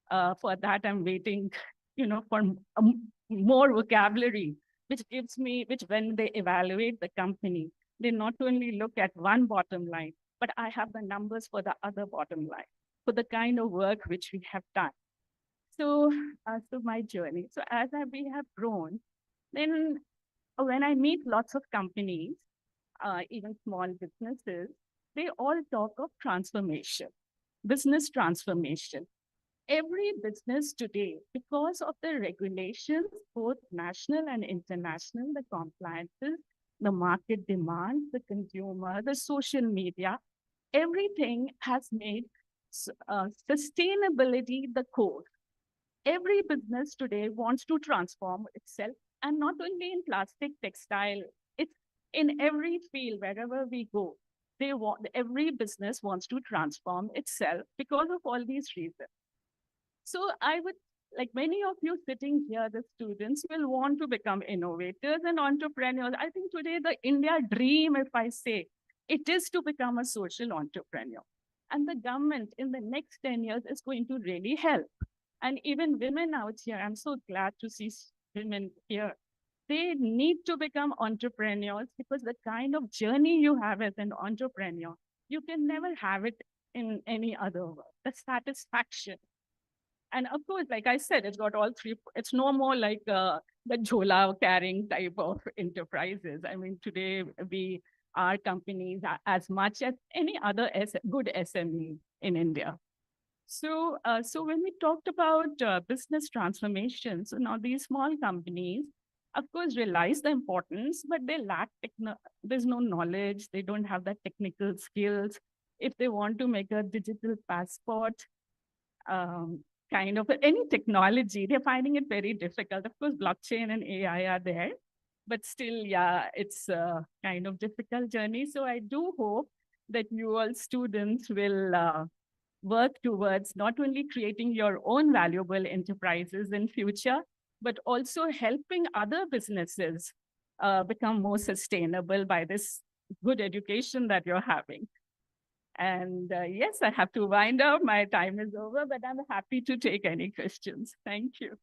For that, I'm waiting, for more vocabulary, which when they evaluate the company, they not only look at one bottom line, but I have the numbers for the other bottom line, for the kind of work which we have done. So my journey. So we have grown, Then when I meet lots of companies, even small businesses, they all talk of transformation, business transformation. Every business today, because of the regulations, both national and international, the compliances, the market demand, the consumer, the social media, everything has made sustainability the core. Every business today wants to transform itself, and not only in plastic, textile, it's in every field, wherever we go. Every business wants to transform itself because of all these reasons. So I would, like many of you sitting here, the students will want to become innovators and entrepreneurs. I think today the India dream, if I say, it is to become a social entrepreneur. And the government in the next 10 years is going to really help. And even women out here, I'm so glad to see women here. They need to become entrepreneurs because the kind of journey you have as an entrepreneur, you can never have it in any other way. The satisfaction. And of course, like I said, it's got all three. It's no more like the Jhola carrying type of enterprises. I mean, today our companies are as much as any other good SME in India. So when we talked about business transformation, so now these small companies, of course, realize the importance, but they lack there's no knowledge. They don't have the technical skills. If they want to make a digital passport, kind of any technology, they're finding it very difficult. Of course, blockchain and AI are there, but still, yeah, it's a kind of difficult journey. So I do hope that you all students will work towards not only creating your own valuable enterprises in future, but also helping other businesses become more sustainable by this good education that you're having. And yes, I have to wind up. My time is over, but I'm happy to take any questions. Thank you.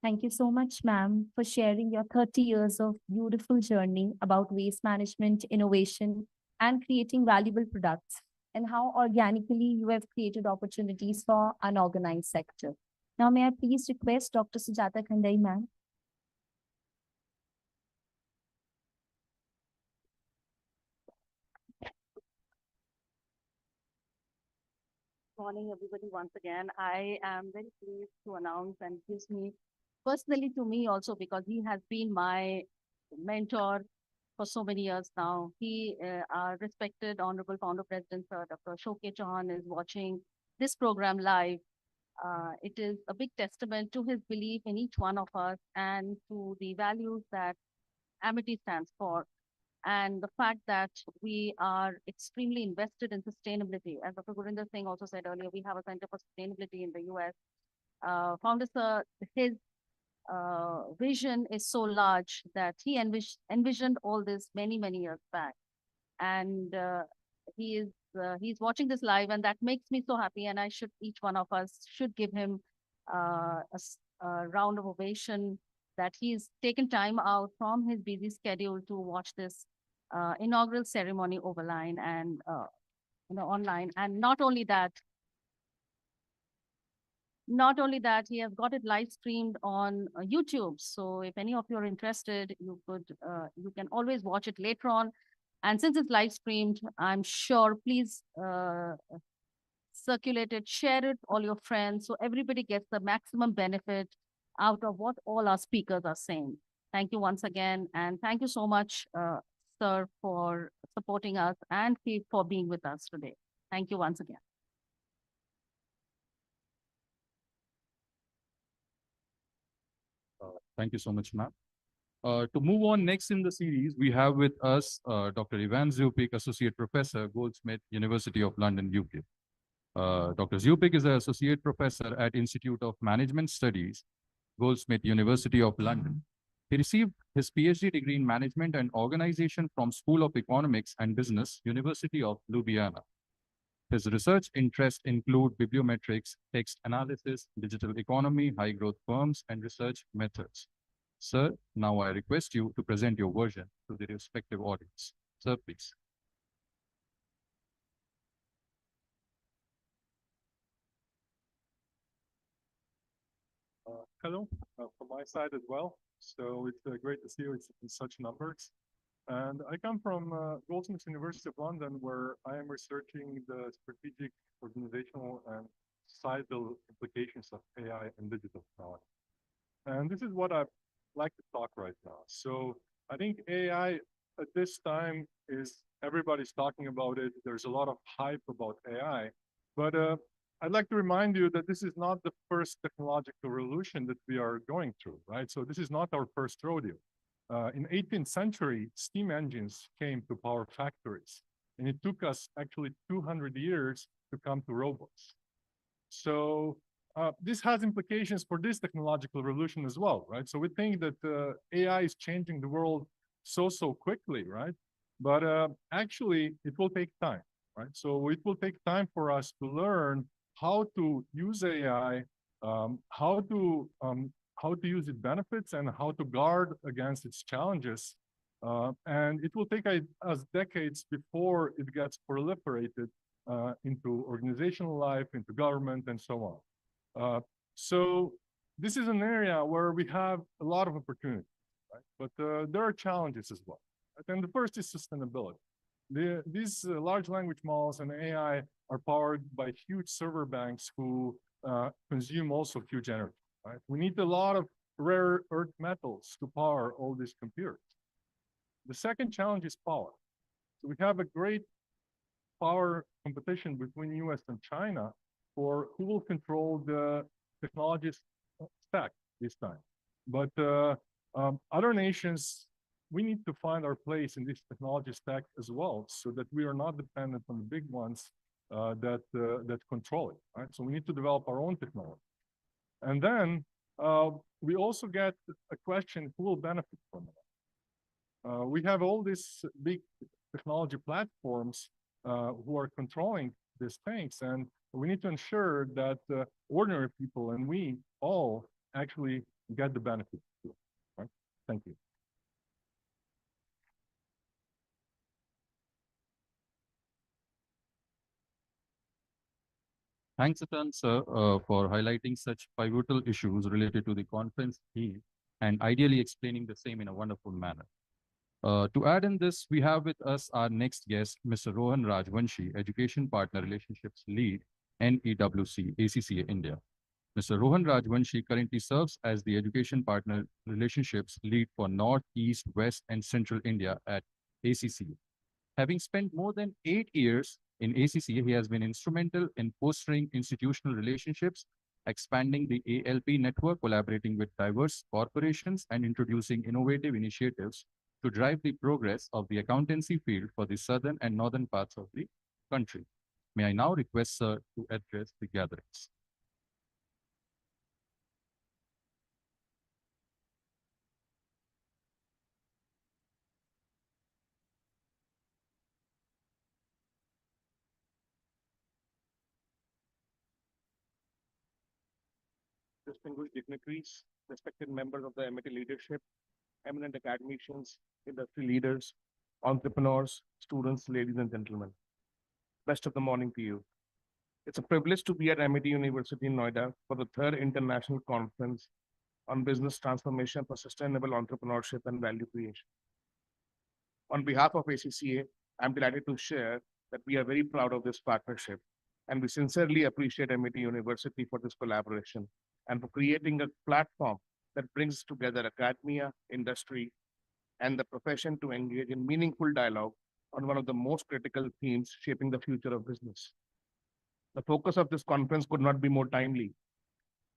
Thank you so much, ma'am, for sharing your 30 years of beautiful journey about waste management, innovation, and creating valuable products, and how organically you have created opportunities for unorganized sector. Now, may I please request Dr. Sujata Khandai, ma'am? Morning, everybody. Once again, I am very pleased to announce, and gives me personally to me also, because he has been my mentor for so many years now. He, our respected Honorable Founder President, Sir Dr. Shoke Chauhan, is watching this program live. It is a big testament to his belief in each one of us and to the values that Amity stands for, and the fact that we are extremely invested in sustainability. As Dr. Gurinder Singh also said earlier, we have a Center for Sustainability in the US. Founder Sir, his vision is so large that he envisioned all this many, many years back. And he's watching this live, and that makes me so happy. And each one of us should give him a round of ovation that he's taken time out from his busy schedule to watch this inaugural ceremony overline and online. And not only that, he has got it live streamed on YouTube. So if any of you are interested, you can always watch it later on. And since it's live streamed, I'm sure, please circulate it, share it, all your friends, so everybody gets the maximum benefit out of what all our speakers are saying. Thank you once again. And thank you so much, sir, for supporting us and for being with us today. Thank you once again. Thank you so much, ma'am. To move on next in the series, we have with us Dr. Ivan Zupik, Associate Professor, Goldsmith, University of London, UK. Dr. Zupik is an Associate Professor at Institute of Management Studies, Goldsmith, University of London. He received his PhD degree in Management and Organization from School of Economics and Business, University of Ljubljana. His research interests include bibliometrics, text analysis, digital economy, high-growth firms, and research methods. Sir, now I request you to present your version to the respective audience. Sir, please. Hello, from my side as well. So it's great to see you in such numbers. And I come from Goldsmiths University of London, where I am researching the strategic, organizational, and societal implications of AI and digital technology. And this is what I'd like to talk right now. So I think AI at this time is everybody's talking about it. There's a lot of hype about AI, but I'd like to remind you that this is not the first technological revolution that we are going through, right? So this is not our first rodeo. In 18th century, steam engines came to power factories, and it took us actually 200 years to come to robots. So this has implications for this technological revolution as well, right? So we think that AI is changing the world so quickly, right? But actually, it will take time, right? So it will take time for us to learn how to use AI, how to use its benefits, and how to guard against its challenges. And it will take us decades before it gets proliferated into organizational life, into government, and so on. So this is an area where we have a lot of opportunities, right? But there are challenges as well. Right? And the first is sustainability. These large language models and AI are powered by huge server banks who consume also huge energy, right? We need a lot of rare earth metals to power all these computers. The second challenge is power. So we have a great power competition between US and China for who will control the technology stack this time. But other nations, we need to find our place in this technology stack as well, so that we are not dependent on the big ones that control it, right? So we need to develop our own technology. And then we also get a question, who will benefit from it? We have all these big technology platforms who are controlling these things, and we need to ensure that ordinary people and we all actually get the benefit, right? Thank you. Thanks a ton, sir, for highlighting such pivotal issues related to the conference theme and ideally explaining the same in a wonderful manner. To add in this, we have with us our next guest, Mr. Rohan Rajvanshi, Education Partner Relationships Lead, NEWC, ACCA India. Mr. Rohan Rajvanshi currently serves as the Education Partner Relationships Lead for North, East, West, and Central India at ACCA. Having spent more than 8 years in ACCA, he has been instrumental in fostering institutional relationships, expanding the ALP network, collaborating with diverse corporations, and introducing innovative initiatives to drive the progress of the accountancy field for the southern and northern parts of the country. May I now request sir to address the gatherings. Distinguished dignitaries, respected members of the MIT leadership, eminent academicians, industry leaders, entrepreneurs, students, ladies and gentlemen. Best of the morning to you. It's a privilege to be at MIT University in Noida for the 3rd International Conference on Business Transformation for Sustainable Entrepreneurship and Value Creation. On behalf of ACCA, I'm delighted to share that we are very proud of this partnership, and we sincerely appreciate MIT University for this collaboration and for creating a platform that brings together academia, industry, and the profession to engage in meaningful dialogue on one of the most critical themes shaping the future of business. The focus of this conference could not be more timely.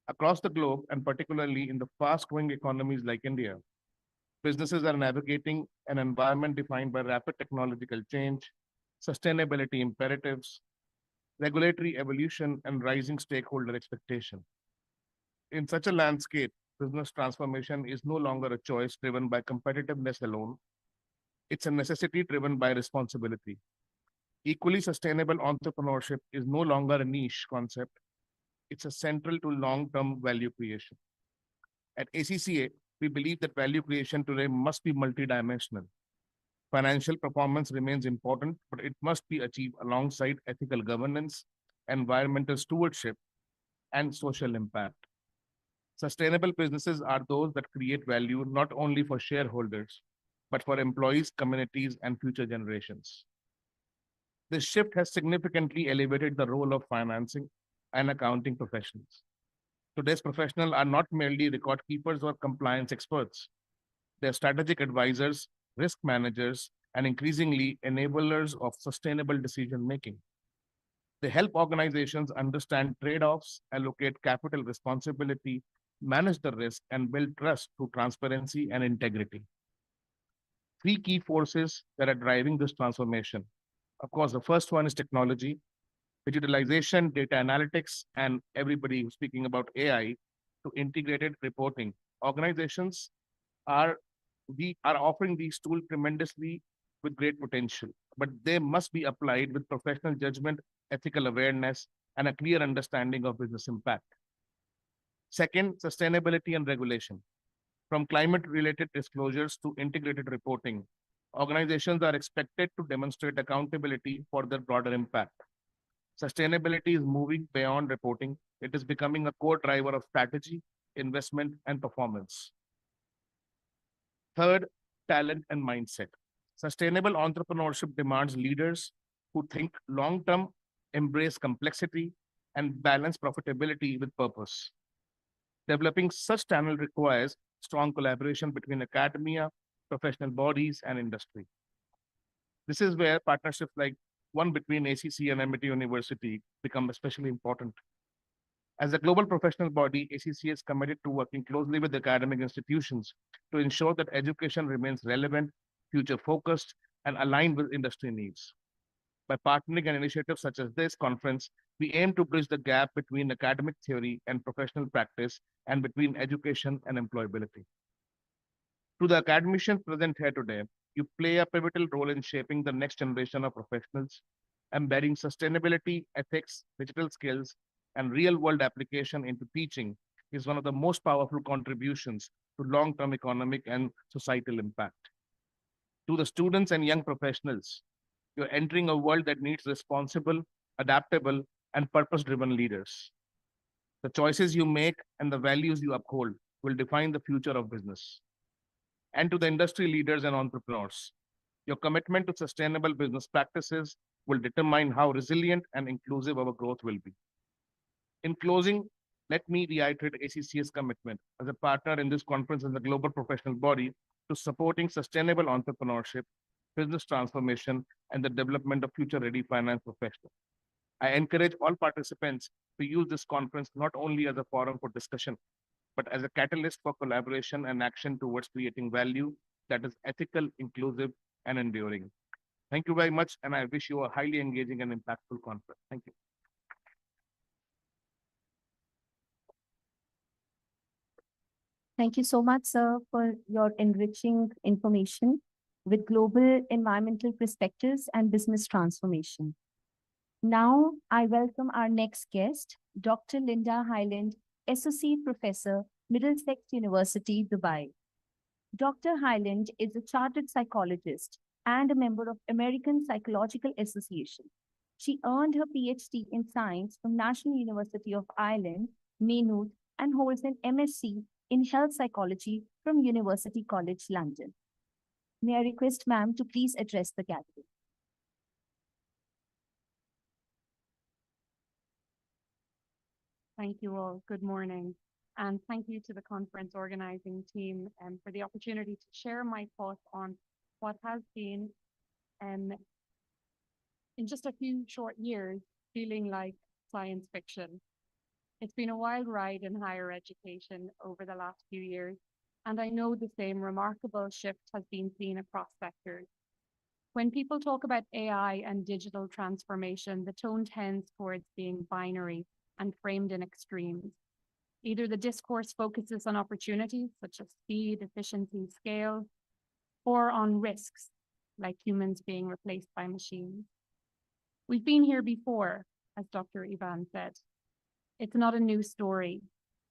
Across the globe, and particularly in the fast-growing economies like India, businesses are navigating an environment defined by rapid technological change, sustainability imperatives, regulatory evolution, and rising stakeholder expectation. In such a landscape, business transformation is no longer a choice driven by competitiveness alone. It's a necessity driven by responsibility. Equally sustainable entrepreneurship is no longer a niche concept. It's a central to long-term value creation. At ACCA, we believe that value creation today must be multidimensional. Financial performance remains important, but it must be achieved alongside ethical governance, environmental stewardship, and social impact. Sustainable businesses are those that create value not only for shareholders, but for employees, communities, and future generations. This shift has significantly elevated the role of financing and accounting professionals. Today's professionals are not merely record keepers or compliance experts. They're strategic advisors, risk managers, and increasingly enablers of sustainable decision making. They help organizations understand trade-offs, allocate capital responsibility, manage the risk, and build trust through transparency and integrity. Three key forces that are driving this transformation. Of course, the first one is technology, digitalization, data analytics, and everybody who's speaking about AI to integrated reporting. Organizations are offering these tools tremendously with great potential, but they must be applied with professional judgment, ethical awareness, and a clear understanding of business impact. Second, sustainability and regulation. From climate-related disclosures to integrated reporting, organizations are expected to demonstrate accountability for their broader impact. Sustainability is moving beyond reporting. It is becoming a core driver of strategy, investment, and performance. Third, talent and mindset. Sustainable entrepreneurship demands leaders who think long-term, embrace complexity, and balance profitability with purpose. Developing such talent requires strong collaboration between academia, professional bodies, and industry. This is where partnerships like one between ACC and MIT University become especially important. As a global professional body, ACC is committed to working closely with academic institutions to ensure that education remains relevant, future-focused, and aligned with industry needs. By partnering in initiatives such as this conference, we aim to bridge the gap between academic theory and professional practice and between education and employability. To the academicians present here today, you play a pivotal role in shaping the next generation of professionals, embedding sustainability, ethics, digital skills, and real-world application into teaching is one of the most powerful contributions to long-term economic and societal impact. To the students and young professionals, you're entering a world that needs responsible, adaptable, and purpose-driven leaders. The choices you make and the values you uphold will define the future of business. And to the industry leaders and entrepreneurs, your commitment to sustainable business practices will determine how resilient and inclusive our growth will be. In closing, let me reiterate ACC's commitment as a partner in this conference and the global professional body to supporting sustainable entrepreneurship, business transformation, and the development of future-ready finance professionals. I encourage all participants to use this conference not only as a forum for discussion, but as a catalyst for collaboration and action towards creating value that is ethical, inclusive, and enduring. Thank you very much, and I wish you a highly engaging and impactful conference. Thank you. Thank you so much, sir, for your enriching information with global environmental perspectives and business transformation. Now, I welcome our next guest, Dr. Linda Hyland, Associate Professor, Middlesex University, Dubai. Dr. Hyland is a chartered psychologist and a member of American Psychological Association. She earned her PhD in science from National University of Ireland, Maynooth, and holds an MSc in health psychology from University College London. May I request ma'am to please address the gathering. Thank you all. Good morning. And thank you to the conference organizing team for the opportunity to share my thoughts on what has been, in just a few short years, feeling like science fiction. It's been a wild ride in higher education over the last few years, and I know the same remarkable shift has been seen across sectors. When people talk about AI and digital transformation, the tone tends towards being binary and framed in extremes. Either the discourse focuses on opportunities such as speed, efficiency, scale, or on risks, like humans being replaced by machines. We've been here before, as Dr. Ivan said. It's not a new story.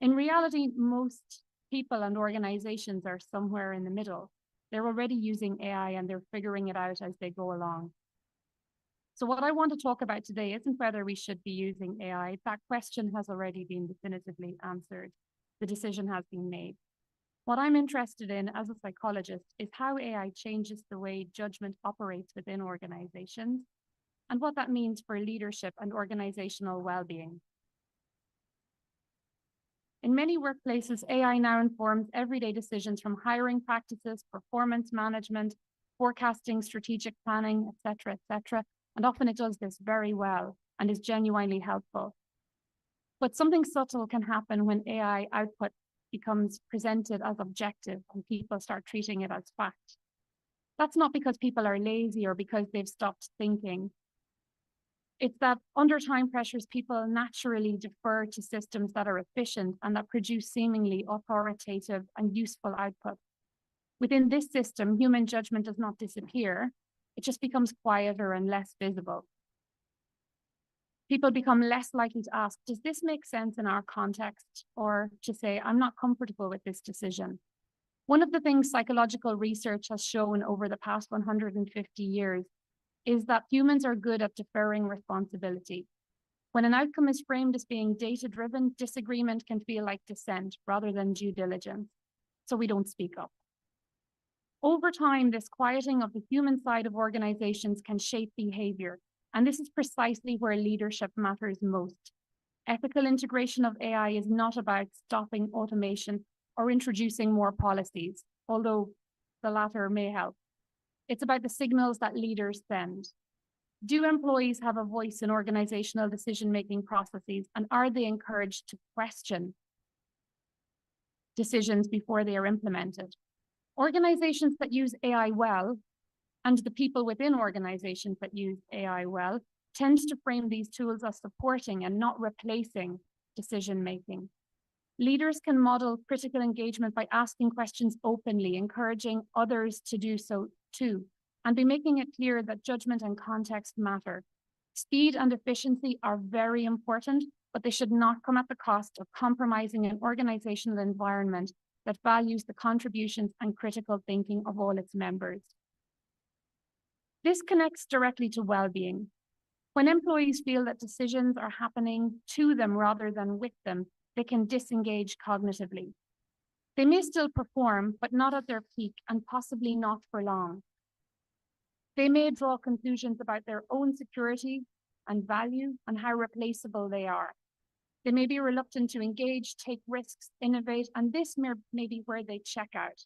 In reality, most people and organizations are somewhere in the middle. They're already using AI and they're figuring it out as they go along. So what I want to talk about today isn't whether we should be using AI. That question has already been definitively answered. the decision has been made. What I'm interested in as a psychologist is how AI changes the way judgment operates within organizations and what that means for leadership and organizational well-being. In many workplaces, AI now informs everyday decisions from hiring practices, performance management, forecasting, strategic planning, et cetera, and often it does this very well and is genuinely helpful. But something subtle can happen when AI output becomes presented as objective and people start treating it as fact. That's not because people are lazy or because they've stopped thinking. It's that under time pressures, people naturally defer to systems that are efficient and that produce seemingly authoritative and useful output. Within this system, human judgment does not disappear. It just becomes quieter and less visible. People become less likely to ask, does this make sense in our context? Or to say, I'm not comfortable with this decision. One of the things psychological research has shown over the past 150 years is that humans are good at deferring responsibility. When an outcome is framed as being data-driven, disagreement can feel like dissent rather than due diligence, so we don't speak up. Over time, this quieting of the human side of organizations can shape behavior, and this is precisely where leadership matters most. Ethical integration of AI is not about stopping automation or introducing more policies, although the latter may help. It's about the signals that leaders send. Do employees have a voice in organizational decision-making processes, and are they encouraged to question decisions before they are implemented? Organizations that use AI well, and the people within organizations that use AI well, tend to frame these tools as supporting and not replacing decision-making. Leaders can model critical engagement by asking questions openly, encouraging others to do so too, and by making it clear that judgment and context matter. Speed and efficiency are very important, but they should not come at the cost of compromising an organizational environment that values the contributions and critical thinking of all its members. This connects directly to well-being. When employees feel that decisions are happening to them rather than with them, they can disengage cognitively. They may still perform, but not at their peak and possibly not for long. They may draw conclusions about their own security and value and how replaceable they are. They may be reluctant to engage, take risks, innovate, and this may be where they check out.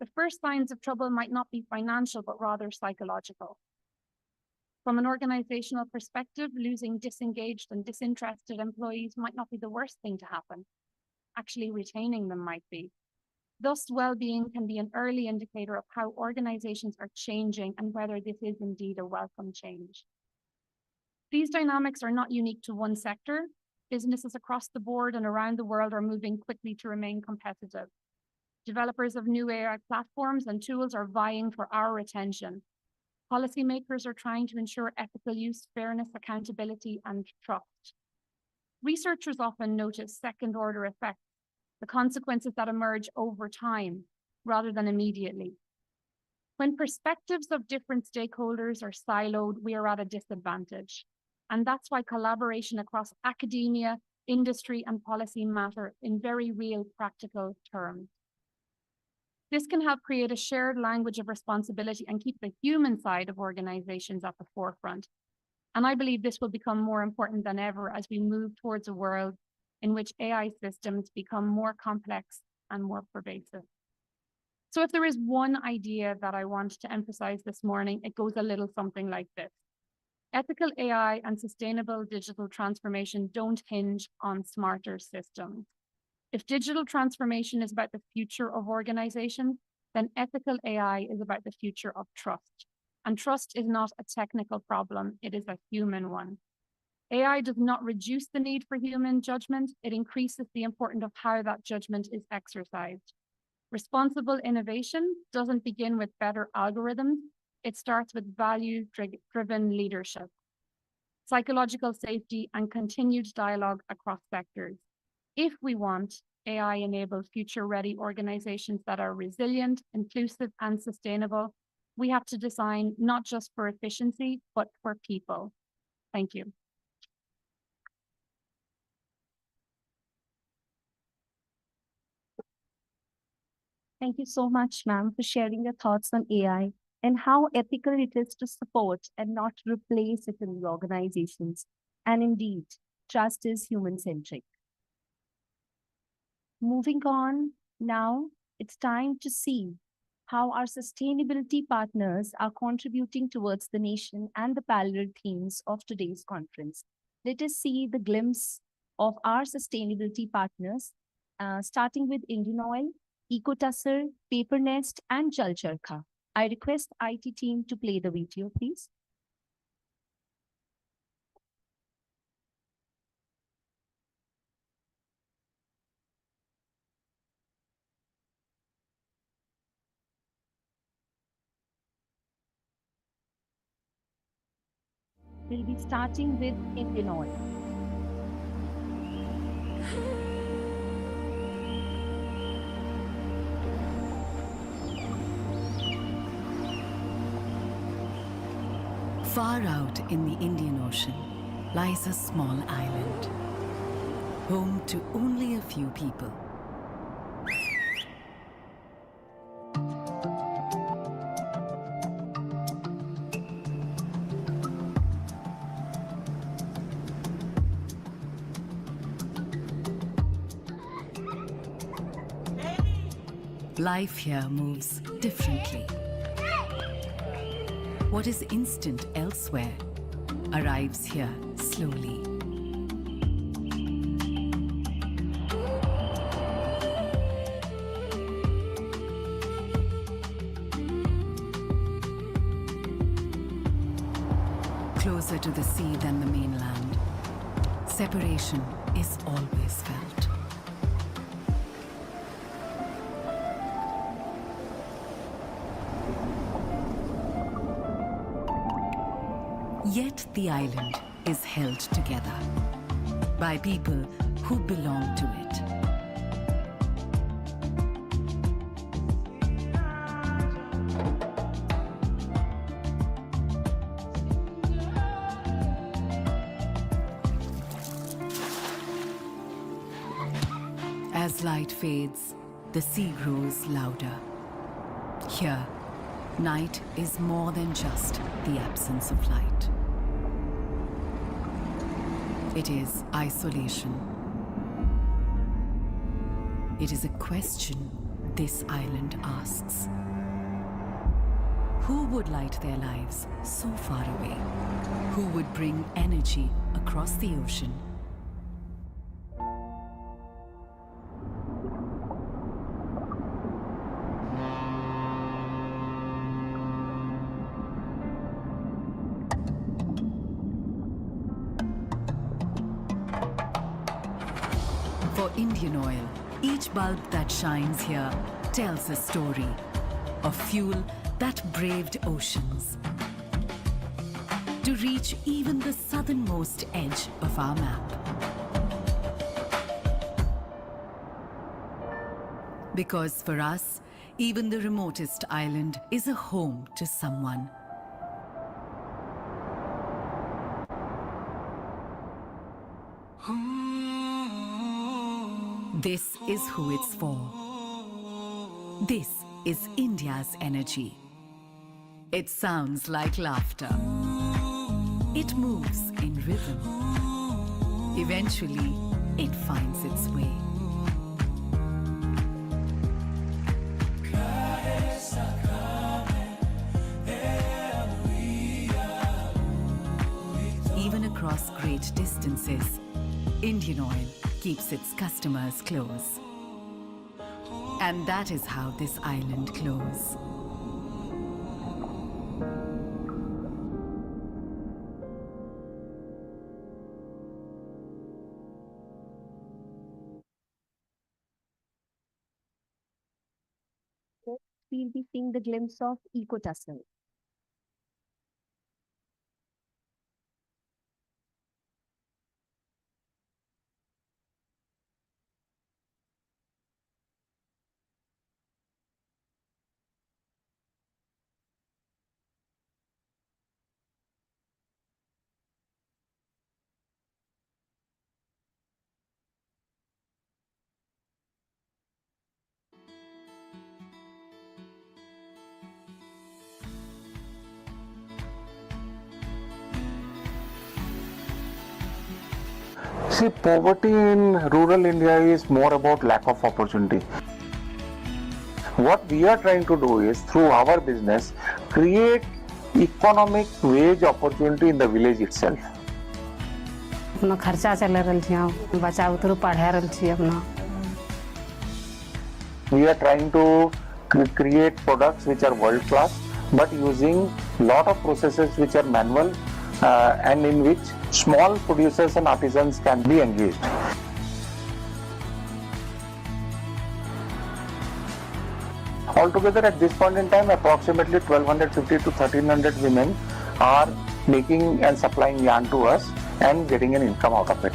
The first signs of trouble might not be financial, but rather psychological. From an organizational perspective, losing disengaged and disinterested employees might not be the worst thing to happen. Actually, retaining them might be. Thus, well-being can be an early indicator of how organizations are changing and whether this is indeed a welcome change. These dynamics are not unique to one sector. Businesses across the board and around the world are moving quickly to remain competitive. Developers of new AI platforms and tools are vying for our attention. Policymakers are trying to ensure ethical use, fairness, accountability, and trust. Researchers often notice second-order effects, the consequences that emerge over time rather than immediately. When perspectives of different stakeholders are siloed, we are at a disadvantage. And that's why collaboration across academia, industry, and policy matter in very real practical terms. This can help create a shared language of responsibility and keep the human side of organizations at the forefront. And I believe this will become more important than ever as we move towards a world in which AI systems become more complex and more pervasive. So if there is one idea that I want to emphasize this morning, it goes a little something like this. Ethical AI and sustainable digital transformation don't hinge on smarter systems. If digital transformation is about the future of organizations, then ethical AI is about the future of trust. And trust is not a technical problem, it is a human one. AI does not reduce the need for human judgment, it increases the importance of how that judgment is exercised. Responsible innovation doesn't begin with better algorithms, it starts with value-driven leadership, psychological safety, and continued dialogue across sectors. If we want AI-enabled future-ready organizations that are resilient, inclusive, and sustainable, we have to design not just for efficiency, but for people. Thank you. Thank you so much, ma'am, for sharing your thoughts on AI and how ethical it is to support and not replace it in the organizations. And indeed, trust is human-centric. Moving on, now it's time to see how our sustainability partners are contributing towards the nation and the parallel themes of today's conference. Let us see the glimpse of our sustainability partners, starting with Indian Oil, EcoTussr, Paper Nest, and Jal Charkha. I request IT team to play the video, please. We'll be starting with Indian Oil. Far out in the Indian Ocean lies a small island, home to only a few people. Life here moves differently. What is instant elsewhere arrives here slowly. Closer to the sea than the mainland, separation is always felt. Yet the island is held together by people who belong to it. As light fades, the sea grows louder. Here, night is more than just the absence of light. It is isolation. It is a question this island asks. Who would light their lives so far away? Who would bring energy across the ocean? For Indian Oil, each bulb that shines here tells a story of fuel that braved oceans to reach even the southernmost edge of our map. Because for us, even the remotest island is a home to someone. This is who it's for. This is India's energy. It sounds like laughter. It moves in rhythm. Eventually, it finds its way. Even across great distances, Indian Oil keeps its customers close. And that is how this island glows. We'll be seeing the glimpse of EcoTussr. See, poverty in rural India is more about lack of opportunity. What we are trying to do is, through our business, create economic wage opportunity in the village itself. अपना खर्चा चल रहल छी, बच्चा उतरो पढ़ा रहल छी अपना. We are trying to create products which are world class, but using lot of processes which are manual and in which small producers and artisans can be engaged. Altogether, at this point in time, approximately 1250 to 1300 women are making and supplying yarn to us and getting an income out of it.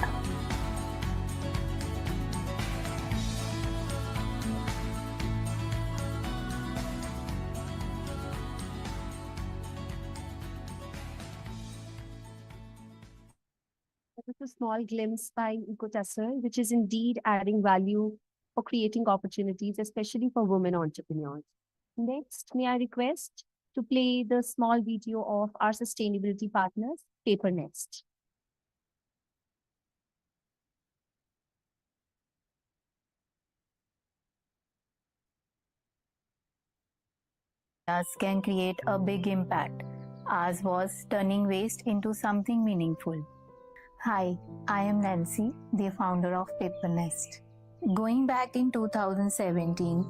That was a small glimpse by ICACCF, which is indeed adding value for creating opportunities, especially for women entrepreneurs. Next, may I request to play the small video of our sustainability partners, Paper Nest. Can create a big impact. Ours was turning waste into something meaningful. Hi, I am Nancy, the founder of Paper Nest. Going back in 2017,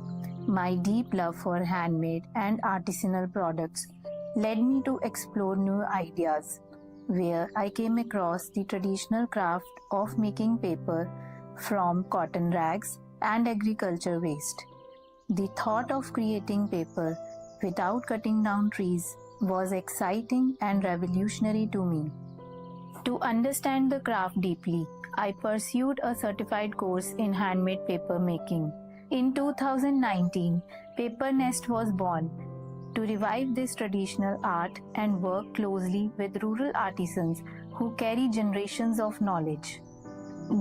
my deep love for handmade and artisanal products led me to explore new ideas, where I came across the traditional craft of making paper from cotton rags and agriculture waste. The thought of creating paper without cutting down trees was exciting and revolutionary to me. To understand the craft deeply, I pursued a certified course in handmade paper making. In 2019, Paper Nest was born to revive this traditional art and work closely with rural artisans who carry generations of knowledge.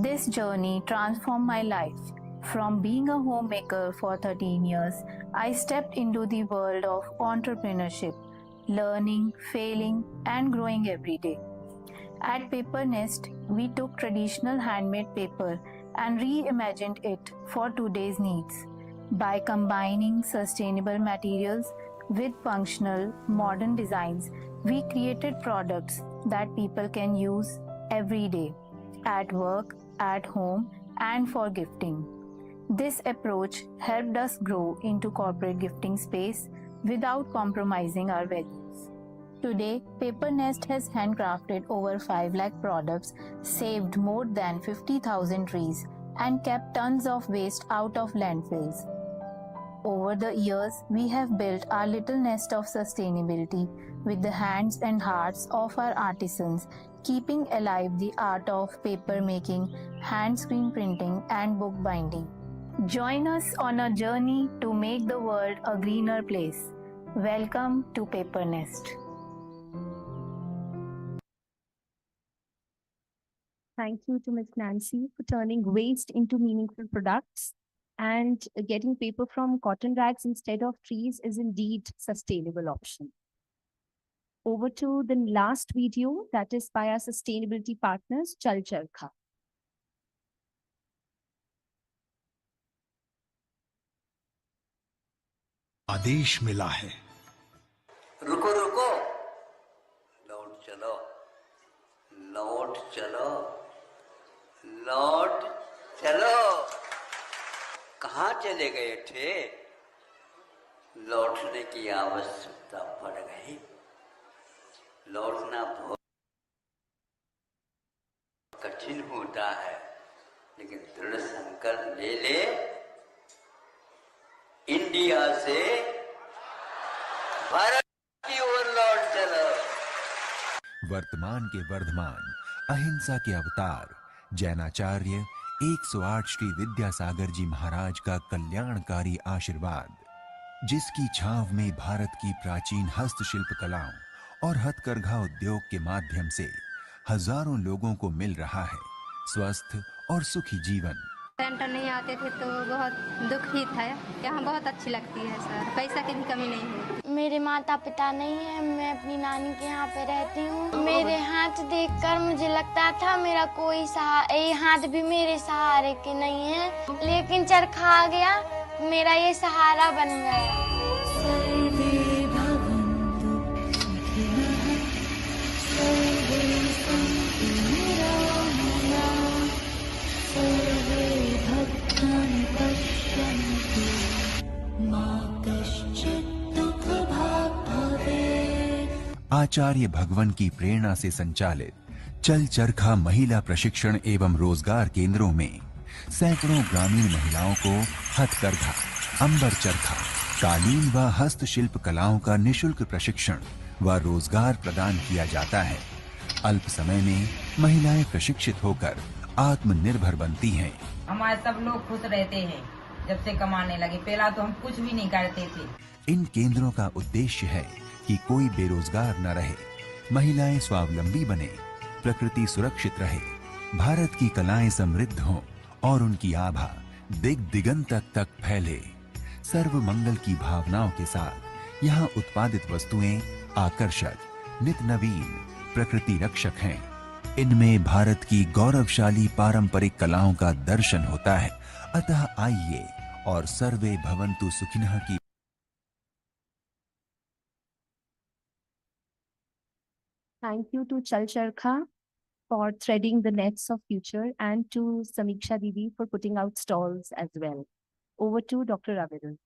This journey transformed my life. From being a homemaker for 13 years, I stepped into the world of entrepreneurship, learning, failing, and growing every day. At Paper Nest, we took traditional handmade paper and reimagined it for today's needs. By combining sustainable materials with functional, modern designs, we created products that people can use every day, at work, at home, and for gifting. This approach helped us grow into corporate gifting space without compromising our values. Today, Paper Nest has handcrafted over 5 lakh products, saved more than 50,000 trees, and kept tons of waste out of landfills. Over the years, we have built our little nest of sustainability with the hands and hearts of our artisans, keeping alive the art of paper making, hand screen printing, and book binding. Join us on a journey to make the world a greener place. Welcome to Paper Nest. Thank you to Ms. Nancy for turning waste into meaningful products, and getting paper from cotton rags instead of trees is indeed sustainable option. Over to the last video, that is by our sustainability partners, Chal Charkha. आदेश मिला है, रुको रुको, लौट चलो, लौट चलो, लौट चलो। कहाँ चले गए थे? लौटने की आवश्यकता पड़ गई। लौटना बहुत कठिन होता है, लेकिन दृढ़ संकल्प ले ले, इंडिया से भारत की ओर लौट चलो। वर्तमान के वर्धमान, अहिंसा के अवतार, जैनाचार्य 108 श्री विद्यासागर जी महाराज का कल्याणकारी आशीर्वाद, जिसकी छांव में भारत की प्राचीन हस्तशिल्प कलाओं और हथकरघा उद्योग के माध्यम से हजारों लोगों को मिल रहा है स्वस्थ और सुखी जीवन। सेंटर नहीं आते थे तो बहुत दुख ही था। यहाँ बहुत अच्छी लगती है सर, पैसा की भी कमी नहीं है। मेरे माता पिता नहीं है, मैं अपनी नानी के यहाँ पे रहती हूँ। मेरे हाथ देखकर मुझे लगता था मेरा कोई सहारा, ये हाथ भी मेरे सहारे के नहीं है, लेकिन चरखा आ गया, मेरा ये सहारा बन गया। आचार्य भगवन की प्रेरणा से संचालित चल चरखा महिला प्रशिक्षण एवं रोजगार केंद्रों में सैकड़ों ग्रामीण महिलाओं को हथकरघा, अंबर चरखा, कालीन व हस्तशिल्प कलाओं का निशुल्क प्रशिक्षण व रोजगार प्रदान किया जाता है। अल्प समय में महिलाएं प्रशिक्षित होकर आत्मनिर्भर बनती हैं। हमारे सब लोग खुश रहते हैं जब से कमाने लगे, पहला तो हम कुछ भी नहीं करते थे। इन केंद्रों का उद्देश्य है कि कोई बेरोजगार न रहे, महिलाएं स्वावलंबी बने, प्रकृति सुरक्षित रहे, भारत की कलाएं समृद्ध हों और उनकी आभा दिग दिगंत तक फैले। सर्व मंगल की भावनाओं के साथ यहाँ उत्पादित वस्तुएं आकर्षक, नित नवीन, प्रकृति रक्षक हैं। इनमें भारत की गौरवशाली पारंपरिक कलाओं का दर्शन होता है। अतः आइए और सर्वे भवन्तु सुखिनः की Thank you to Chal Charkha for threading the nets of future and to Samiksha Didi for putting out stalls as well. Over to Dr. Ravidan.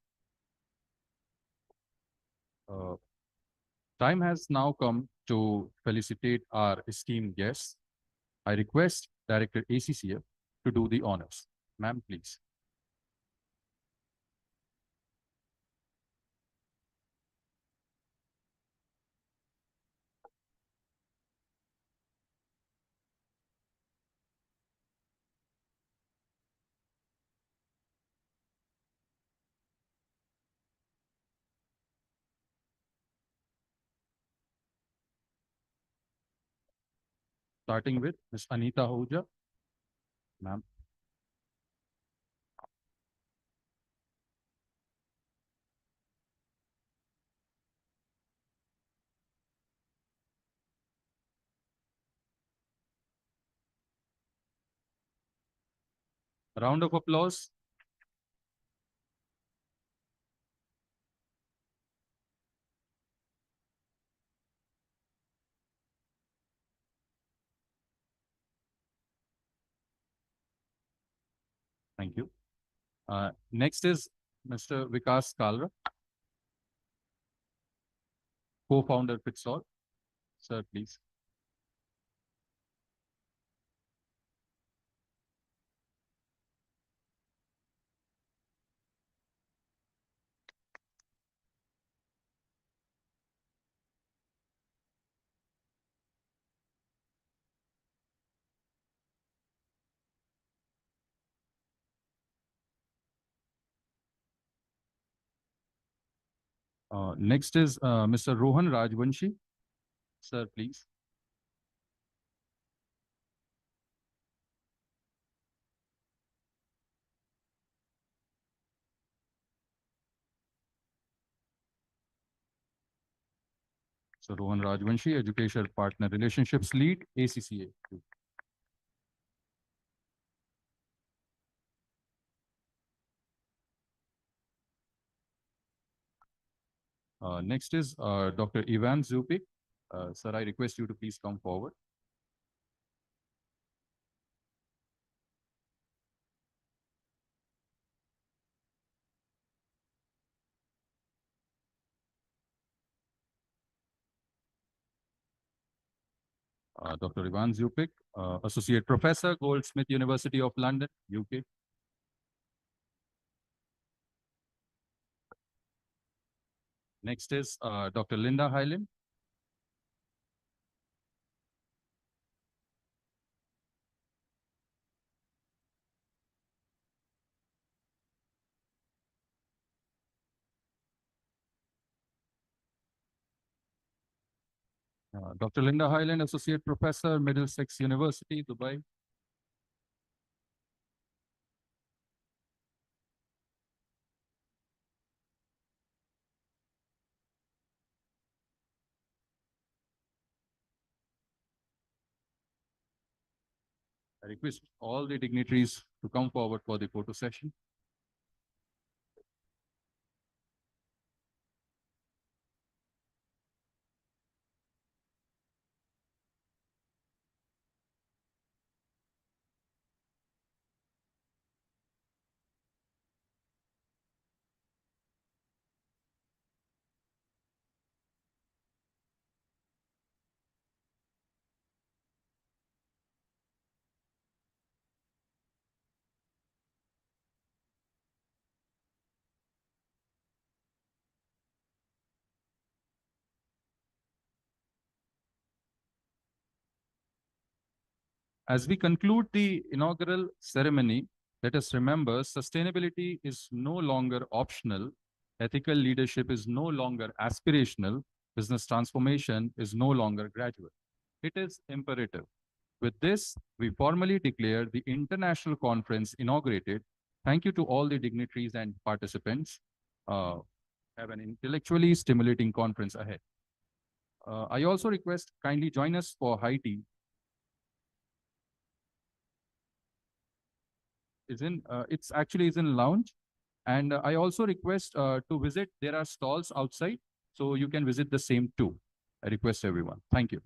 Time has now come to felicitate our esteemed guests. I request Director ACCF to do the honors. Ma'am, please. Starting with Ms. Anita Ahuja. Ma'am. A round of applause. Thank you. Next is Mr. Vikas Kalra, co-founder Fitsol. Sir, please. Next is Mr. Rohan Rajvanshi. Sir, please. So Rohan Rajvanshi, Education Partner Relationships Lead, ACCA. Next is Dr. Ivan Zupik. Sir, I request you to please come forward. Dr. Ivan Zupik, Associate Professor, Goldsmith University of London, UK. Next is Dr. Linda Hyland. Dr. Linda Hyland, Associate Professor, Middlesex University, Dubai. I request all the dignitaries to come forward for the photo session. As we conclude the inaugural ceremony, let us remember sustainability is no longer optional, ethical leadership is no longer aspirational, business transformation is no longer gradual. It is imperative. With this, we formally declare the international conference inaugurated. Thank you to all the dignitaries and participants. Have an intellectually stimulating conference ahead. I also request kindly join us for high tea. It's actually in lounge, and I also request to visit. There are stalls outside, so you can visit the same too. I request everyone. Thank you.